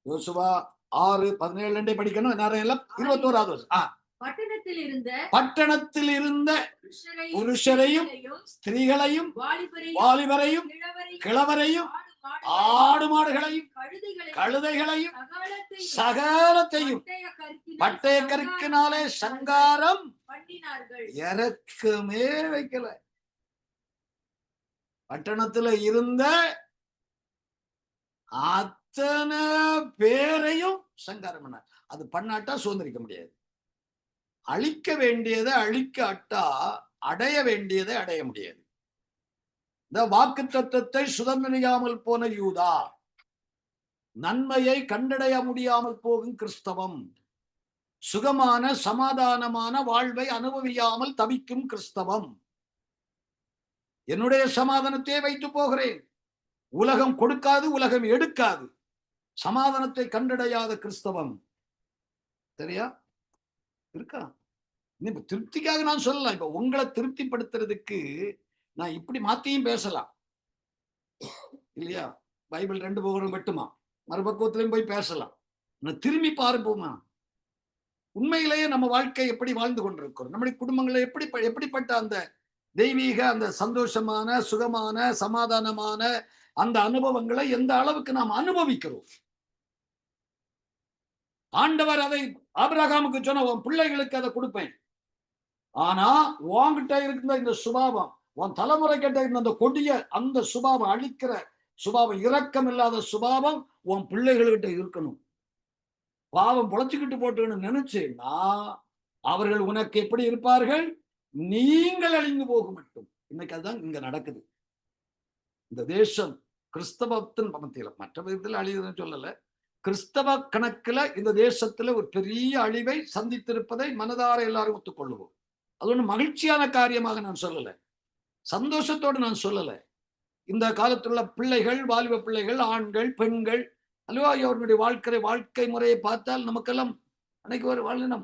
யோசுவா 6:17 படிக்கணும். நிறைய 21வது வசனம். பட்டணத்தில் இருந்த புருஷரையும் ஸ்திரீகளையும் வாலிபரையும் கிழவரையும் ஆடு மாடுகளையும் கழுதைகளையும் சகலத்தையும் பட்டய கற்கினாலே சங்காரம் இறக்கமே வைக்கல. பட்டணத்துல இருந்த அத்தனை பேரையும் சங்காரம் பண்ண. அது பண்ணாட்டா சுதந்திரிக்க முடியாது. அழிக்க வேண்டியதை அழிக்காட்டா அடைய வேண்டியதை அடைய முடியாது. இந்த வாக்கு தத்தத்தை சுதந்திரியாமல் போன யூதா, நன்மையை கண்டடைய முடியாமல் போகும் கிறிஸ்தவம், சுகமான சமாதானமான வாழ்வை அனுபவியாமல் தவிக்கும் கிறிஸ்தவம். என்னுடைய சமாதானத்தை வைத்து போகிறேன், உலகம் கொடுக்காது, உலகம் எடுக்காது, சமாதானத்தை கண்டடையாத கிறிஸ்தவம் சரியா இருக்கா? இப்ப திருப்திக்காக நான் சொல்லலாம். இப்ப உங்களை திருப்திப்படுத்துறதுக்கு நான் இப்படி மாத்தியும் பேசலாம் இல்லையா? பைபிள் 2 புகழும் வெட்டுமா, மறுபக்குவத்திலையும் போய் பேசலாம். நான் திரும்பி பார்ப்போமா, உண்மையிலேயே நம்ம வாழ்க்கை எப்படி வாழ்ந்து கொண்டிருக்கிறோம், நம்முடைய குடும்பங்களை எப்படிப்பட்ட அந்த தெய்வீக, அந்த சந்தோஷமான, சுகமான, சமாதானமான அந்த அனுபவங்களை எந்த அளவுக்கு நாம் அனுபவிக்கிறோம். ஆண்டவர் அதை ஆபிரகாமுக்கு சொன்ன, உன் பிள்ளைகளுக்கு அதை கொடுப்பேன். ஆனா உன்கிட்ட இருந்த இந்த சுபாவம், உன் தலைமுறை கிட்ட இருந்த அந்த கொடிய அந்த சுபாவம், அழிக்கிற சுபாவம், இரக்கம் இல்லாத சுபாவம் உன் பிள்ளைகள்கிட்ட இருக்கணும். பாவம் பொழைச்சுக்கிட்டு போட்டுன்னு நினைச்சேன்னா அவர்கள் உனக்கு எப்படி இருப்பார்கள்? நீங்கள் அழிந்து போக மட்டும். இன்னைக்கு அதுதான் இங்க நடக்குது. இந்த தேசம் கிறிஸ்தவத்தின் மத்தியில, மற்ற விதத்தில் அழிவுன்னு சொல்லல, கிறிஸ்தவ கணக்குல இந்த தேசத்துல ஒரு பெரிய அழிவை சந்தித்திருப்பதை மனதார எல்லாரும் ஒத்துக்கொள்ளுவோம். அது ஒண்ணு மகிழ்ச்சியான காரியமாக நான் சொல்லல, சந்தோஷத்தோடு நான் சொல்லல. இந்த காலத்துள்ள பிள்ளைகள், வாலிப பிள்ளைகள், ஆண்கள், பெண்கள் அல்லவா, அவர்களுடைய வாழ்க்கை முறையை பார்த்தால் நமக்கெல்லாம் அன்னைக்கு ஒரு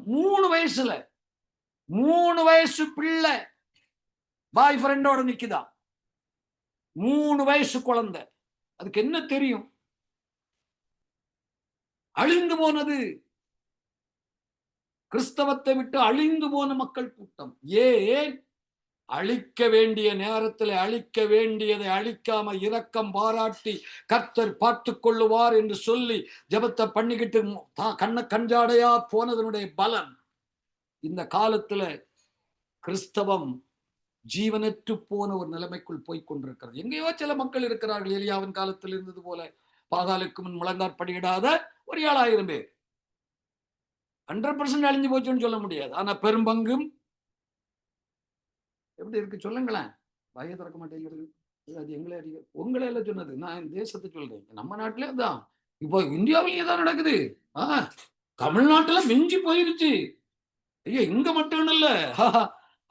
3 வயசுல 3 வயசு பிள்ளை பாய் ஃப்ரெண்டோட நிக்குதா, 3 வயசு குழந்தை. அதுக்கு என்ன தெரியும்? அழிந்து போனது, கிறிஸ்தவத்தை விட்டு அழிந்து போன மக்கள் கூட்டம். ஏன்? அழிக்க வேண்டிய நேரத்தில் அழிக்க வேண்டியதை அழிக்காம இரக்கம் பாராட்டி கர்த்தர் பார்த்து கொள்ளுவார் என்று சொல்லி ஜெபத்தை பண்ணிக்கிட்டு கஞ்சாடையா போனதனுடைய பலன் இந்த காலத்துல கிறிஸ்தவம் ஜீவனற்று போன ஒரு நிலைமைக்குள் போய்கொண்டிருக்கிறது. எங்கேயோ சில மக்கள் இருக்கிறார்கள், எலியாவின் காலத்தில் இருந்தது போல பாகாலுக்கு முன் முழங்காற்படியிடாத ஒரு 7000 பேர். 100% அழிஞ்சு போச்சுன்னு சொல்ல முடியாது. ஆனா பெரும்பங்கும் எப்படி இருக்கு சொல்லுங்களேன். வாயை திறக்க மாட்டேங்கிறது. அது எங்களே அடிக்க, உங்களே எல்லாம் சொன்னது, நான் தேசத்தை சொல்றேன். நம்ம நாட்டிலே தான், இப்போ இந்தியாவிலேயே தான் நடக்குது. தமிழ்நாட்டுல மிஞ்சி போயிருச்சு. ஐயோ, இங்க மட்டும் இல்ல,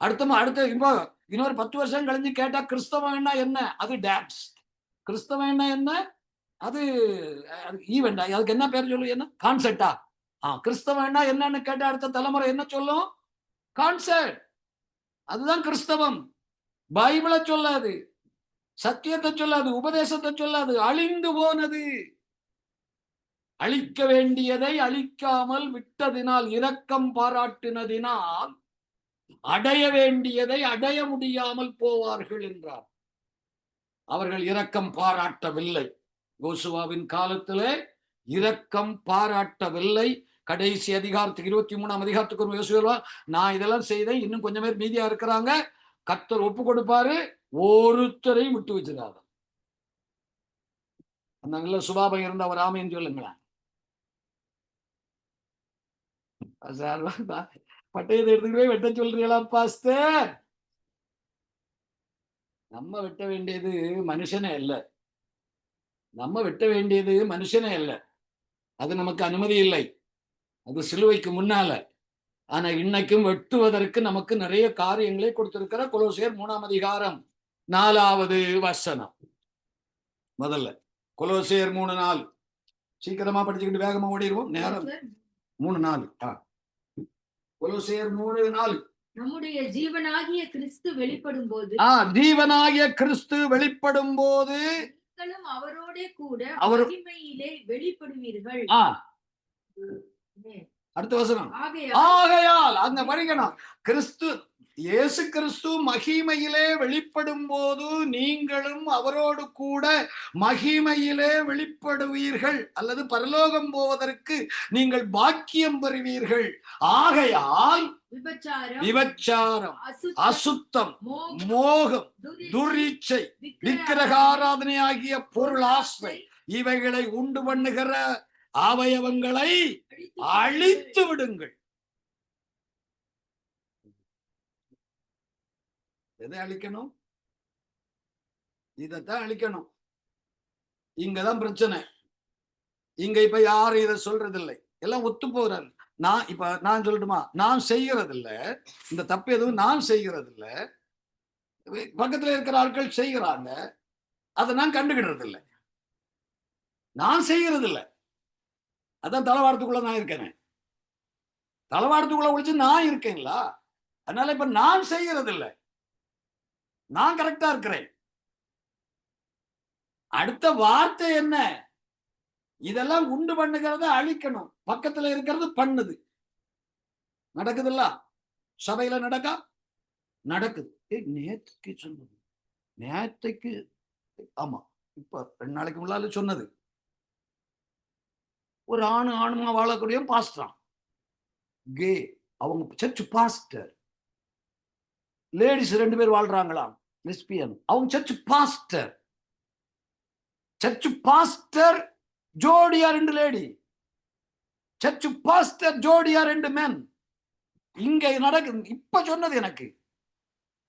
அடுத்த இப்போ இன்னொரு 10 வருஷம் கழிஞ்சு கேட்டா கிறிஸ்தவம் என்ன? அது டான்ஸ். கிறிஸ்தவம் என்ன? அது ஈவெண்ட். அதுக்கு என்ன பேர் சொல்லு? என்ன கான்செர்ட்டா? கிறிஸ்தவம் என்னன்னு கேட்டா அடுத்த தலைமுறை என்ன சொல்லும்? கான்செர்ட். அதுதான் கிறிஸ்தவம். பைபிளை சொல்லாது, சத்தியத்தை சொல்லாது, உபதேசத்தை சொல்லாது. அழிந்து போனது. அழிக்க வேண்டியதை அழிக்காமல் விட்டதினால், இரக்கம் பாராட்டினதினால் அடைய வேண்டியதை அடைய முடியாமல் போவார்கள் என்றார். அவர்கள் இரக்கம் பாராட்டவில்லை. யோசுவாவின் காலத்திலே இரக்கம் பாராட்டவில்லை. கடைசி அதிகாரத்துக்கு 23ஆம் அதிகாரத்துக்கு யோசுவா, நான் இதெல்லாம் செய்தேன், இன்னும் கொஞ்சம் பேர் மீதியா இருக்கிறாங்க, கர்த்தர் ஒப்பு கொடுப்பாரு, ஒருத்தரையும் விட்டு வச்சிருக்காங்க. அந்த நல்ல சுபாவம் இருந்த அவர் ஆமைன்னு சொல்லுங்களேன். பட்டயத்தை எடுத்துக்கிட்டு போய் வெட்ட சொல்றீங்களா பாஸ்டர்? நம்ம வெட்ட வேண்டியது மனுஷனே இல்லை. நம்ம வெட்ட வேண்டியது மனுஷனே இல்லை. அது நமக்கு அனுமதி இல்லை. அது சிலுவைக்கு முன்னால. ஆனா இன்னைக்கும் வெட்டுவதற்கு நமக்கு நிறைய காரியங்களை கொடுத்திருக்கிற கொலோசியர் 3ஆம் அதிகாரம் 4வது வசனம். முதல்ல கொலோசியர் 3:4. சீக்கிரமா படிச்சுக்கிட்டு வேகமா ஓடிடுவோம், நேரம் 3:4. கொலோசியர் 3:4. நம்முடைய ஜீவனாகிய கிறிஸ்து வெளிப்படும் போது, ஜீவனாகிய கிறிஸ்து வெளிப்படும் போது நீங்களும் அவரோட கூட மகிமையிலே வெளிப்படுவீர்கள். அடுத்த வசனம். ஆகையால் அந்த படிக்கணும். கிறிஸ்து, இயேசு கிறிஸ்து மகிமையிலே வெளிப்படும் போது நீங்களும் அவரோடு கூட மகிமையிலே வெளிப்படுவீர்கள், அல்லது பரலோகம் போவதற்கு நீங்கள் பாக்கியம் பெறுவீர்கள். ஆகையால் விபச்சாரம், அசுத்தம், மோகம், துரிச்சை, விக்கிரகாராதனை ஆகிய பொருளாசை இவைகளை உண்டு பண்ணுகிற அவயவங்களை அழித்து விடுங்கள். எதை அழிக்கணும்? இதைத்தான் அழிக்கணும். இங்கதான் பிரச்சனை. இங்க இப்ப யாரும் இதை சொல்றது இல்லை, எல்லாம் ஒத்து போறாரு. நான் சொல்லட்டுமா, நான் செய்யறது இல்ல, இந்த தப்பு எதுவும் நான் செய்யறது இல்ல, பக்கத்துல இருக்கிற ஆட்கள் செய்யறாங்க, அதை நான் கண்டுகிடுறது இல்லை, நான் செய்யறது இல்ல. அதான் தளவாடத்துக்குள்ள நான் இருக்கேன், தளவாடத்துக்குள்ள ஒழிச்சு நான் இருக்கேங்களா. அதனால இப்ப நான் செய்யறது இல்லை, நான் கரெக்டா இருக்கிறேன். அடுத்த வார்த்தை என்ன? இதெல்லாம் உண்டு பண்ணுகிறத அழிக்கணும். பக்கத்துல இருக்கிறது பண்ணுது. நடக்குதுல்ல, சபையில நடக்குது. நேற்றுக்கு சொன்னது, நேற்றுக்கு ஆமா, இப்ப 2 நாளைக்கு முன்னால சொன்னது, ஒரு ஆணுமா வாழக்கூடிய பாஸ்டர், கே, அவங்க சர்ச் பாஸ்டர். லேடிஸ் 2 பேர் வாழ்றாங்களாம், லெஸ்பியன். அவங்க சர்ச் பாஸ்டர் ஜோடியா 2 லேடி, சர்ச் பாஸ்டர் ஜோடியா 2 மென். இங்க நடக்குது. இப்ப சொன்னது எனக்கு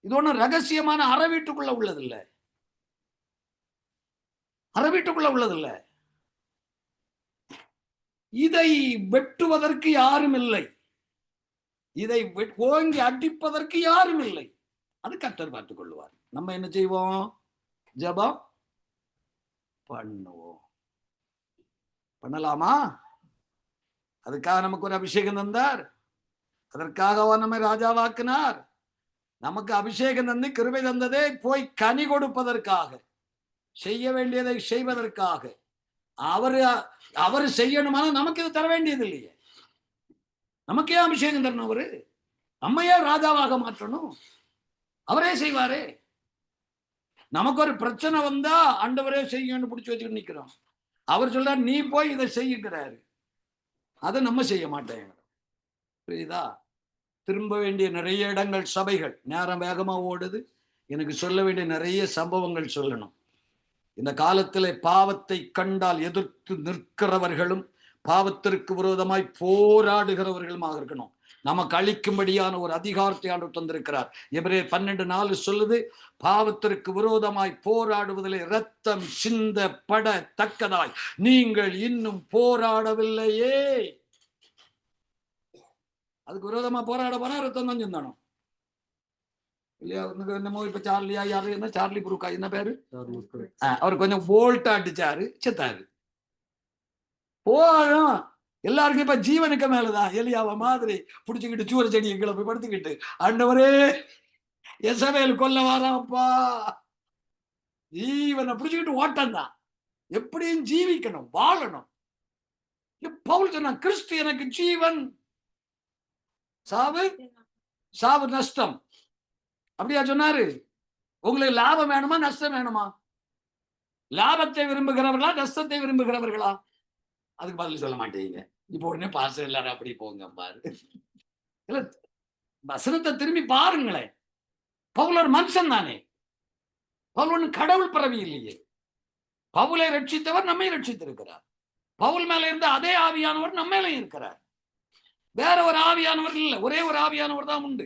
இது ஒன்றும் ரகசியமான அறை வீட்டுக்குள்ள உள்ளதில்லை, அறை வீட்டுக்குள்ள உள்ளதில்லை. இதை வெட்டுவதற்கு யாரும் இல்லை, இதை ஓங்கி அடிப்பதற்கு யாரும் இல்லை. அது கர்த்தர் பார்த்துக் கொள்வார். நம்ம என்ன செய்வோம்? ஜெபம் பண்ணுவோம். பண்ணலாமா? அதுக்காக நமக்கு ஒரு அபிஷேகம் தந்தார், அதற்காக அவர் நம்மை ராஜாவாக்கினார். நமக்கு அபிஷேகம் தந்து கிருபை தந்ததே போய் கனி கொடுப்பதற்காக, செய்ய வேண்டியதை செய்வதற்காக. அவரு செய்யணுமான நமக்கு இது தர வேண்டியது இல்லையே. நமக்கே அபிஷேகம் தரணும் அவரு, நம்மையே ராஜாவாக மாற்றணும், அவரே செய்வாரே. நமக்கு ஒரு பிரச்சனை வந்தா ஆண்டவரே செய்யணும்னு பிடிச்சி வச்சுக்கிட்டு நிக்கிறோம். அவர் சொல்றாரு நீ போய் இதை செய்யுங்கிறாரு, அதை நம்ம செய்ய மாட்டேங்க. புரியுதா? திரும்ப வேண்டிய நிறைய இடங்கள், சபைகள், நேரம் வேகமா ஓடுது. எனக்கு சொல்ல வேண்டிய நிறைய சம்பவங்கள் சொல்லணும். இந்த காலத்தில் பாவத்தை கண்டால் எதிர்த்து நிற்கிறவர்களும் பாவத்திற்கு விரோதமாய் போராடுகிறவர்களுமாக இருக்கணும். நமக்கு அளிக்கும்படியான ஒரு அதிகாரத்தை ஆண்டு தந்திருக்கிறார். எபிரேயர் 12:4 சொல்லுது, பாவத்திற்கு விரோதமாய் போராடுவதிலே இரத்தம் சிந்தப்படத்தக்கதாய் நீங்கள் இன்னும் போராடவில்லையே. அதுக்கு விரோதமா போராட போனா ரத்தம் தான் சிந்தணும் இல்லையா? என்னமோ இப்ப சார்லியா, யாரு என்ன சார்லி புருக்கா, என்ன பேரு, அவர் கொஞ்சம் போல்ட்டா அடிச்சாரு, செத்தாரு. போதும், எல்லாருக்கும் இப்ப ஜீவனுக்கு மேலதான். எலியாவ மாதிரி புடிச்சுக்கிட்டு சூர செடியை கீழே போய் படுத்துக்கிட்டு, ஆண்டவரே எசவேல் கொல்ல வாராப்பா, ஜீவனை புடிச்சுக்கிட்டு ஓட்டம் தான். எப்படியும் ஜீவிக்கணும், வாழணும். பவுல் சொன்னா கிறிஸ்து எனக்கு ஜீவன், சாவு நஷ்டம். அப்படியா சொன்னாரு? உங்களுக்கு லாபம் வேணுமா நஷ்டம் வேணுமா? லாபத்தை விரும்புகிறவர்களா நஷ்டத்தை விரும்புகிறவர்களா? அதுக்கு பதில் சொல்ல மாட்டேங்க. இப்ப உடனே பாச எல்லாரும் அப்படி போங்க பாரு. இல்ல, வசனத்தை திரும்பி பாருங்களேன். பவுல் ஒரு மனுஷன் தானே, பவுல் ஒண்ணு கடவுள் பிறவி இல்லையே. பவுலை ரட்சித்தவர் நம்மை ரட்சித்திருக்கிறார். பவுல் மேல இருந்த அதே ஆவியானவர் நம்ம மேலே இருக்கிறார். வேற ஒரு ஆவியானவர் இல்லை, ஒரே ஒரு ஆவியானவர் தான் உண்டு.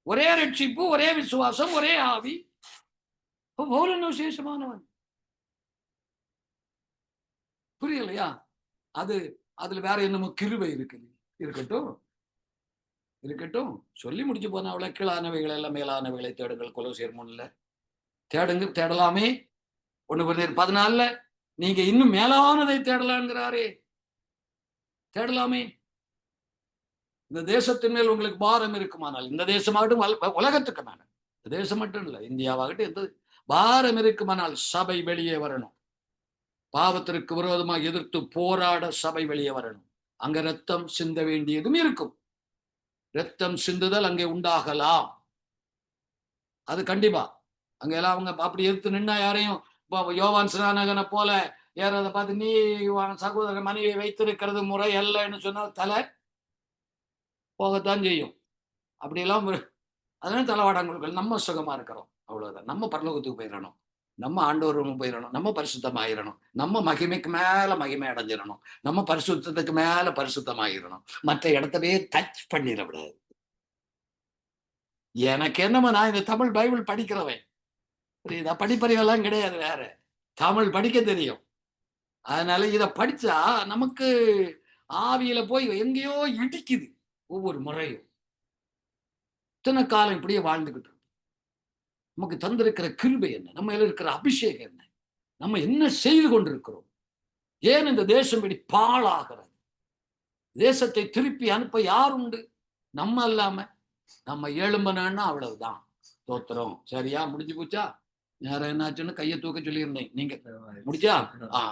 ஒரே ரட்சிப்பு, ஒரே விசுவாசம், ஒரே ஆவி. பவுல் என்ன விசேஷமானவன், புரியலையா? அதுல வேற என்னமோ கிருபை இருக்குது. இருக்கட்டும் சொல்லி முடிச்சு போன அவளை கீழானவைகள் எல்லாம் மேலானவைகளை தேடுங்கள், கொலோசியர் 3 தேடலாமே. 1:14 நீங்க இன்னும் மேலானதை தேடலாங்கிறாரே, தேடலாமே. இந்த தேசத்தின் மேல் உங்களுக்கு பாரம் இருக்குமானால், இந்த தேசமாகட்டும் உலகத்துக்கு மேல, இந்த தேசம் மட்டும் இல்லை, இந்தியாவாகட்டும் எந்த பாரம் இருக்குமானால் சபை வெளியே வரணும். பாவத்திற்கு விரோதமாக எதிர்த்து போராட சபை வெளியே வரணும். அங்க ரத்தம் சிந்த வேண்டியதும் இருக்கும். ரத்தம் சிந்துதல் அங்கே உண்டாகலாம், அது கண்டிப்பா. அங்க எல்லாம் அவங்க அப்படி எதிர்த்து நின்னா யாரையும், யோவான் ஸ்நானகனை போல ஏறதை பார்த்து நீ சகோதர மனைவியை வைத்திருக்கிறது முறை அல்லன்னு சொன்னா தலை போகத்தான் செய்யும். அப்படியெல்லாம் அதனால தளவாடங்கள். நம்ம சுகமா இருக்கிறோம், அவ்வளவுதான். நம்ம பரலோகத்துக்கு போயிடணும், நம்ம ஆண்டவரும் போயிடணும், நம்ம பரிசுத்தமாயிடணும், நம்ம மகிமைக்கு மேல மகிமை அடைஞ்சிடணும், நம்ம பரிசுத்தத்துக்கு மேல பரிசுத்தமாயிடணும். மற்ற இடத்தவே டச் பண்ணிடக்கூடாது. எனக்கு என்னமோ, நான் இந்த தமிழ் பைபிள் படிக்கிறவன், புரியுதா? படிப்பறிவெல்லாம் கிடையாது, வேற தமிழ் படிக்க தெரியும். அதனால இத படிச்சா நமக்கு ஆவியில போய் எங்கேயோ இடிக்குது ஒவ்வொரு முறையும். இத்தனை காலம் இப்படியே வாழ்ந்துகிட்டு நமக்கு தந்திருக்கிற கிருபை என்ன, நம்ம இருக்கிற அபிஷேகம் என்ன, நம்ம என்ன செய்து கொண்டிருக்கிறோம், ஏன் இந்த தேசம் இப்படி பாழாகிறது? தேசத்தை திருப்பி அனுப்ப யார் உண்டு? நம்ம இல்லாம. நம்ம எழும்பனா அவ்வளவுதான். தோத்திரம். சரியா? முடிஞ்சு போச்சா? நேரம் என்னாச்சுன்னு கையை தூக்க சொல்லியிருந்தேன். நீங்க முடிச்சா?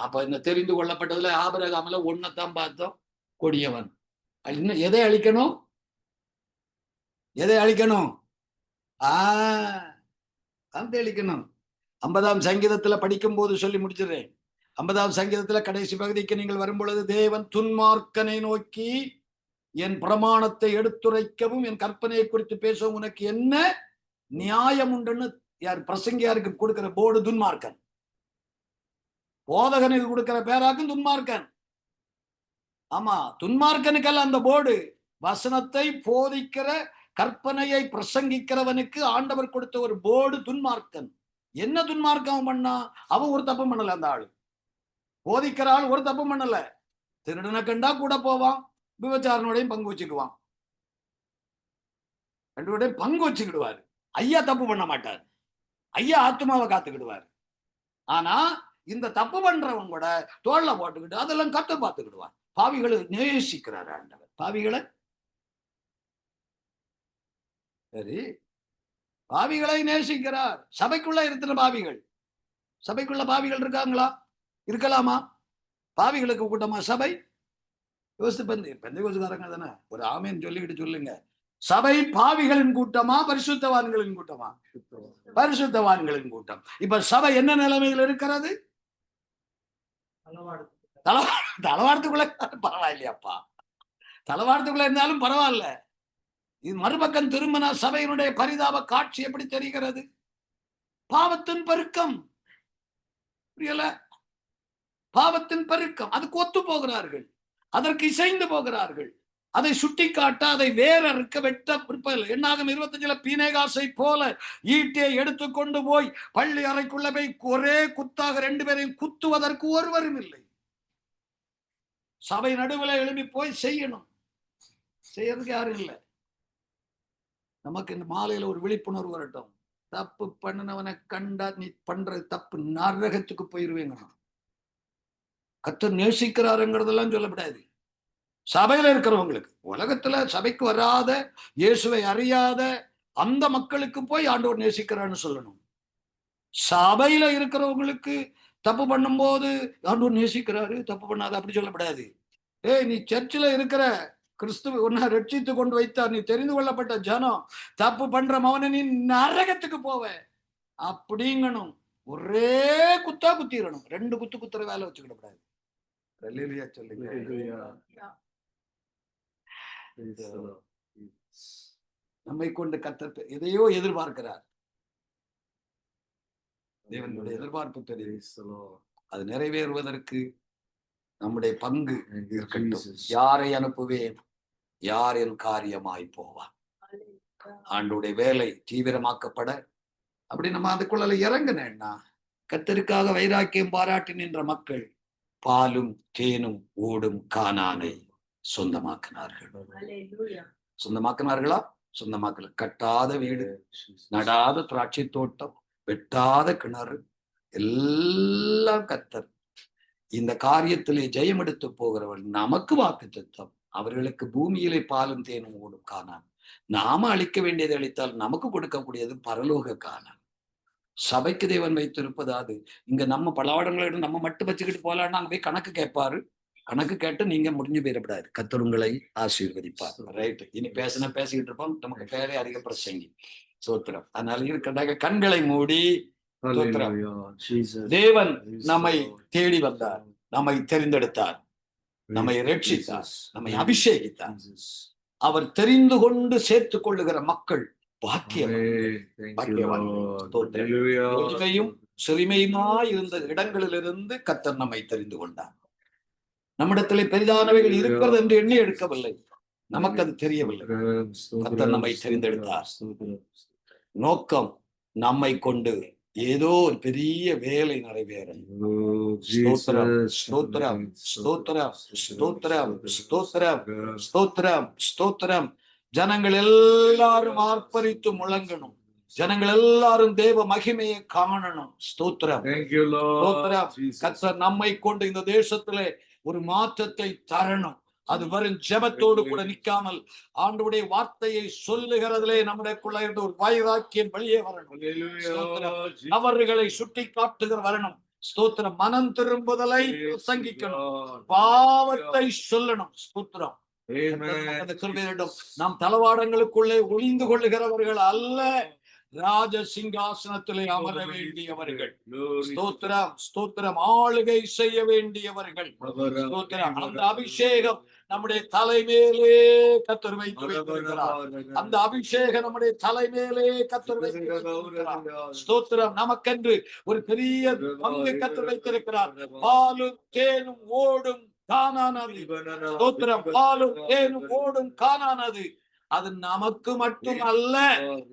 அப்ப இந்த தெரிந்து கொள்ளப்பட்டதுல ஆபிரகாம்ல ஒன்னத்தான் பார்த்தோம், கொடியவன். இன்னும் எதை அழிக்கணும்? எதை அழிக்கணும்? அந்த அழிக்கணும். 50ஆம் சங்கீதத்துல படிக்கும் போது சொல்லி முடிச்சிடுறேன். 50ஆம் சங்கீதத்துல கடைசி பகுதிக்கு நீங்கள் வரும் பொழுது, தேவன் துன்மார்க்கனை நோக்கி என் பிரமாணத்தை எடுத்துரைக்கவும் என் கற்பனையை குறித்து பேசவும் உனக்கு என்ன நியாயம் உண்டுன்னு யார் பிரசங்கியாருக்கு கொடுக்கிற போர்டு துன்மார்க்கன். போதகனுக்கு கொடுக்கிற பேராக்கும் துன்மார்க்கன். ஆமா, துன்மார்க்கனுக்கெல்லாம் அந்த போர்டு. வசனத்தை போதிக்கிற, கற்பனையை பிரசங்கிக்கிறவனுக்கு ஆண்டவர் கொடுத்த ஒரு போர்டு துன்மார்க்கன். என்ன துன்மார்க்கம் பண்ணா? அவன் ஒரு தப்பு பண்ணல. அந்த ஆளு போதிக்கிற ஆள் ஒரு தப்பு பண்ணல. திருடனை கண்டா கூட போவான், விபச்சாரனோடையும் பங்கு வச்சுக்குவான், ரெண்டு பங்கு வச்சுக்கிடுவாரு. ஐயா தப்பு பண்ண மாட்டார், ஐயா ஆத்மாவை காத்துக்கிடுவார். ஆனா இந்த தப்பு பண்றவங்க கூட தோல்ல போட்டுக்கிட்டு அதெல்லாம் கத்த பார்த்துக்கிடுவார். பாவிகளை நேசிக்கிறார் ஆண்டவர். பாவிகளை, சரி, பாவிகளை நேசிக்கிறார். சபைக்குள்ள இருக்கிற பாவிகள், சபைக்குள்ள பாவிகள் இருக்காங்களா? இருக்கலாமா? பாவிகளுக்கு கூட்டமா சபை? யோசித்து பெந்தைகோசுக்காரங்க தானே, ஒரு ஆமேன்னு சொல்லிக்கிட்டு சொல்லுங்க. சபை பாவிகளின் கூட்டமா பரிசுத்தவான்களின் கூட்டமா? பரிசுத்தவான்களின் கூட்டம். இப்ப சபை என்ன நிலைமையில் இருக்கிறது? தளவாடத்துக்குள்ள பரவாயில்லையாப்பா, தளவாடத்துக்குள்ள இருந்தாலும் பரவாயில்ல. இது மறுபக்கம் திரும்பின சபையினுடைய பரிதாப காட்சி எப்படி தெரிகிறது? பாவத்தின் பெருக்கம். புரியல? பாவத்தின் பெருக்கம். அதுக்கு ஒத்து போகிறார்கள், அதற்கு இசைந்து போகிறார்கள். அதை சுட்டி காட்ட, அதை வேற இருக்க வெட்ட பிற்பதில்லை. என்னாகும் 25 பீனேகாசை போல ஈட்டியை எடுத்துக்கொண்டு போய் பள்ளி அறைக்குள்ள போய் ஒரே குத்தாக 2 பேரையும் குத்துவதற்கு ஒருவரும் இல்லை. சபை நடுவில் எழுப்பி போய் செய்யணும். செய்யறதுக்கு யாரும் இல்லை. நமக்கு இந்த மாலையில ஒரு விழிப்புணர்வு வரட்டும். தப்பு பண்ணினவனை கண்டா நீ பண்ற தப்பு நரகத்துக்கு போயிருவேங்க. கர்த்தர் நேசிக்கிறாருங்கிறதெல்லாம் சொல்லப்படாது. சபையில இருக்கிறவங்களுக்கு, உலகத்துல சபைக்கு வராத, இயேசுவை அறியாத அந்த மக்களுக்கு போய் ஆண்டவர் நேசிக்கிறான்னு சொல்லணும். சபையில இருக்கிறவங்களுக்கு தப்பு பண்ணும்போது ஆண்டவர் நேசிக்கிறாரு, தப்பு பண்ணாத அப்படி சொல்லப்படாது. நீ சர்ச்சில் இருக்கிற கிறிஸ்துவ உன்னை ரட்சித்து கொண்டு வைத்தார், நீ தெரிந்து கொள்ளப்பட்ட ஜனம், தப்பு பண்ற மவனை நீ நரகத்துக்கு போவ அப்படிங்கணும். ஒரே குத்தா குத்திடணும். 2 குத்து குத்துற வேலை வச்சுக்கிடக்கூடாது. நம்மை கொண்டு கர்த்தர் எதையோ எதிர்பார்க்கிறார். தேவனுடைய எதிர்பார்ப்பு தெரியும். அது நிறைவேறுவதற்கு நம்முடைய பங்கு இருக்கட்டும். யாரை அனுப்புவேன், யார் என் காரியமாய் போவான்? ஆண்டுடைய வேலை தீவிரமாக்கப்பட அப்படி நம்ம அதுக்குள்ள இறங்கினேன்னா, கர்த்தருக்காக வைராக்கியம் பாராட்டி நின்ற மக்கள் பாலும் தேனும் ஓடும் கானானை சொந்தமாக்கினார்கள். சொந்தமாக்கினார்களா? சொந்தமாக்கல. கட்டாத வீடு, நடாத திராட்சை தோட்டம், வெட்டாத கிணறு, எல்லாம் கர்த்தர். இந்த காரியத்திலே ஜெயம் எடுத்து போகிறவன் நமக்கு வாக்குத்தத்தம். அவர்களுக்கு பூமியிலே பாலும் தேனும் ஓடும் கானான். நாம அளிக்க வேண்டியதை அளித்தால் நமக்கு கொடுக்கக்கூடியது பரலோக கானான். சபைக்கு தேவன் வைத்திருப்பது அது. இங்க நம்ம பலவாடங்களை நம்ம மட்டும் வச்சுக்கிட்டு போலான்னா அங்க போய் கணக்கு கேட்பாரு. கணக்கு கேட்டு நீங்க முடிஞ்சு போயிடப்படாது. கர்த்தர் உங்களை ஆசீர்வதிப்பார். ரைட். இனி பேசிக்கிட்டு இருப்போம். நமக்கு பேரே அதிக பிரசங்கி. சோத்திரம். அதனால இருக்கிற கண்களை மூடி தேவன் நம்மை தேடி வந்தார், நம்மை தெரிந்தெடுத்தார், நம்மை ரட்சித்தார், நம்மை அபிஷேகித்தார். அவர் தெரிந்து கொண்டு சேர்த்துக் கொள்ளுகிற மக்கள் பாக்கியவான்கள். சிறுமையுமாய் இருந்த இடங்களிலிருந்து கர்த்தர் நம்மை தெரிந்து கொண்டார். நம்மிடத்திலே பெரிதானவைகள் இருக்கிறது என்று எண்ணி எடுக்கவில்லை. நமக்கு அது தெரியவில்லை. கர்த்தர் நம்மை தெரிந்தெடுத்தார். நோக்கம் நம்மை கொண்டு ஏதோ ஒரு பெரிய வேலை நிறைவேறணும். ஸ்தோத்திரம், ஸ்தோத்திரம், ஸ்தோத்திரம், ஸ்தோத்திரம், ஸ்தோத்திரம், ஸ்தோத்திரம், ஸ்தோத்திரம். ஜனங்கள் எல்லாரும் ஆர்ப்பரித்து முழங்கணும். ஜனங்கள் எல்லாரும் தேவ மகிமையை காணணும். ஸ்தோத்திரம், ஸ்தோத்திரம். கர்த்தர் நம்மை கொண்டு இந்த தேசத்திலே ஒரு மாற்றத்தை தரணும். அது வரும் ஜெபத்தோடு கூட நிற்காமல் ஆண்டவருடைய வார்த்தையை சொல்லுகிறதிலே நம்முடையக்குள்ள இருந்த ஒரு வைராக்கியம் வெளியே வரணும். அவர்களை சுட்டி காட்டுகிற வரணும். ஸ்தோத்திரம். மனம் திரும்புதலை பிரசங்கிக்கணும். பாவத்தை சொல்லணும். ஸ்தோத்திரம். நாம் தளவாடங்களுக்குள்ளே ஒளிந்து கொள்ளுகிறவர்கள் அல்ல, ராஜ சிங்காசனத்திலே அமர வேண்டியவர்கள். ஸ்தோத்திரம், ஸ்தோத்திரம். ஆளுகை செய்ய வேண்டியவர்கள். ஸ்தோத்திரம். அந்த அபிஷேகம் நம்முடைய தலைமேலே கர்த்தர் வைத்து வைத்திருக்கிறார். அந்த அபிஷேகம் நம்முடைய தலைமேலே கர்த்தர் வைத்திருக்கிறார். ஸ்தோத்திரம். நமக்கென்று ஒரு பெரிய பங்கு கர்த்தர் வைத்திருக்கிறார். பாலும் தேனும் ஓடும் கானானது. ஸ்தோத்திரம். பாலும் தேனும் ஓடும் கானானது. அது நமக்கு மட்டும் அல்ல,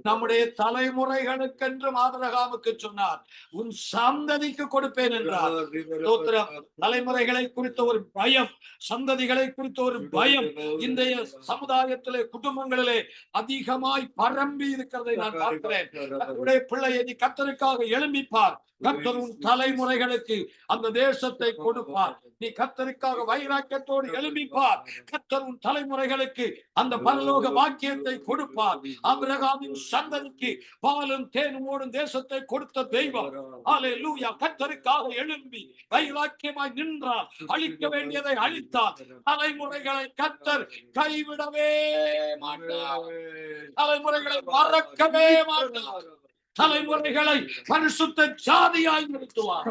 நம்முடைய தலைமுறைகளுக்கென்றும் ஆபிரகாமுக்கு சொன்னார், உன் சந்ததிக்கு கொடுப்பேன் என்றார். ஸ்தோத்திரம். தலைமுறைகளை குறித்த ஒரு பயம், சந்ததிகளை குறித்த ஒரு பயம் இன்றைய சமுதாயத்திலே, குடும்பங்களிலே அதிகமாய் பரம்பி இருக்கிறதை நான் பார்க்கிறேன். கர்த்தருடைய பிள்ளையை நீ கர்த்தருக்காக எழும்பிப்பார். கர்த்தர் உன் தலைமுறைகளுக்கு அந்த தேசத்தை கொடுப்பார். நீ கர்த்தருக்காக வைராக்கியத்தோடு எழும்பிப்பார். கர்த்தர் உன் தலைமுறைகளுக்கு அந்த பரலோக வாக்கியத்தை கொடுப்பார். ஆபிரகாமின் சந்ததிக்கு பாலும் தேனும் ஓடும் தேசத்தை கொடுத்த தெய்வம். அல்லேலூயா. கர்த்தருக்காக எழும்பி வைராக்கியமாய் நின்றார். அழிக்க வேண்டியதை அழித்தார். தலைமுறைகளை கர்த்தர் கைவிடவே மாட்டார். தலைமுறைகளை மறக்கவே மாட்டார். தலைமுறைகளை பரிசுத்த ஜாதியாய் நிறுத்துவார்.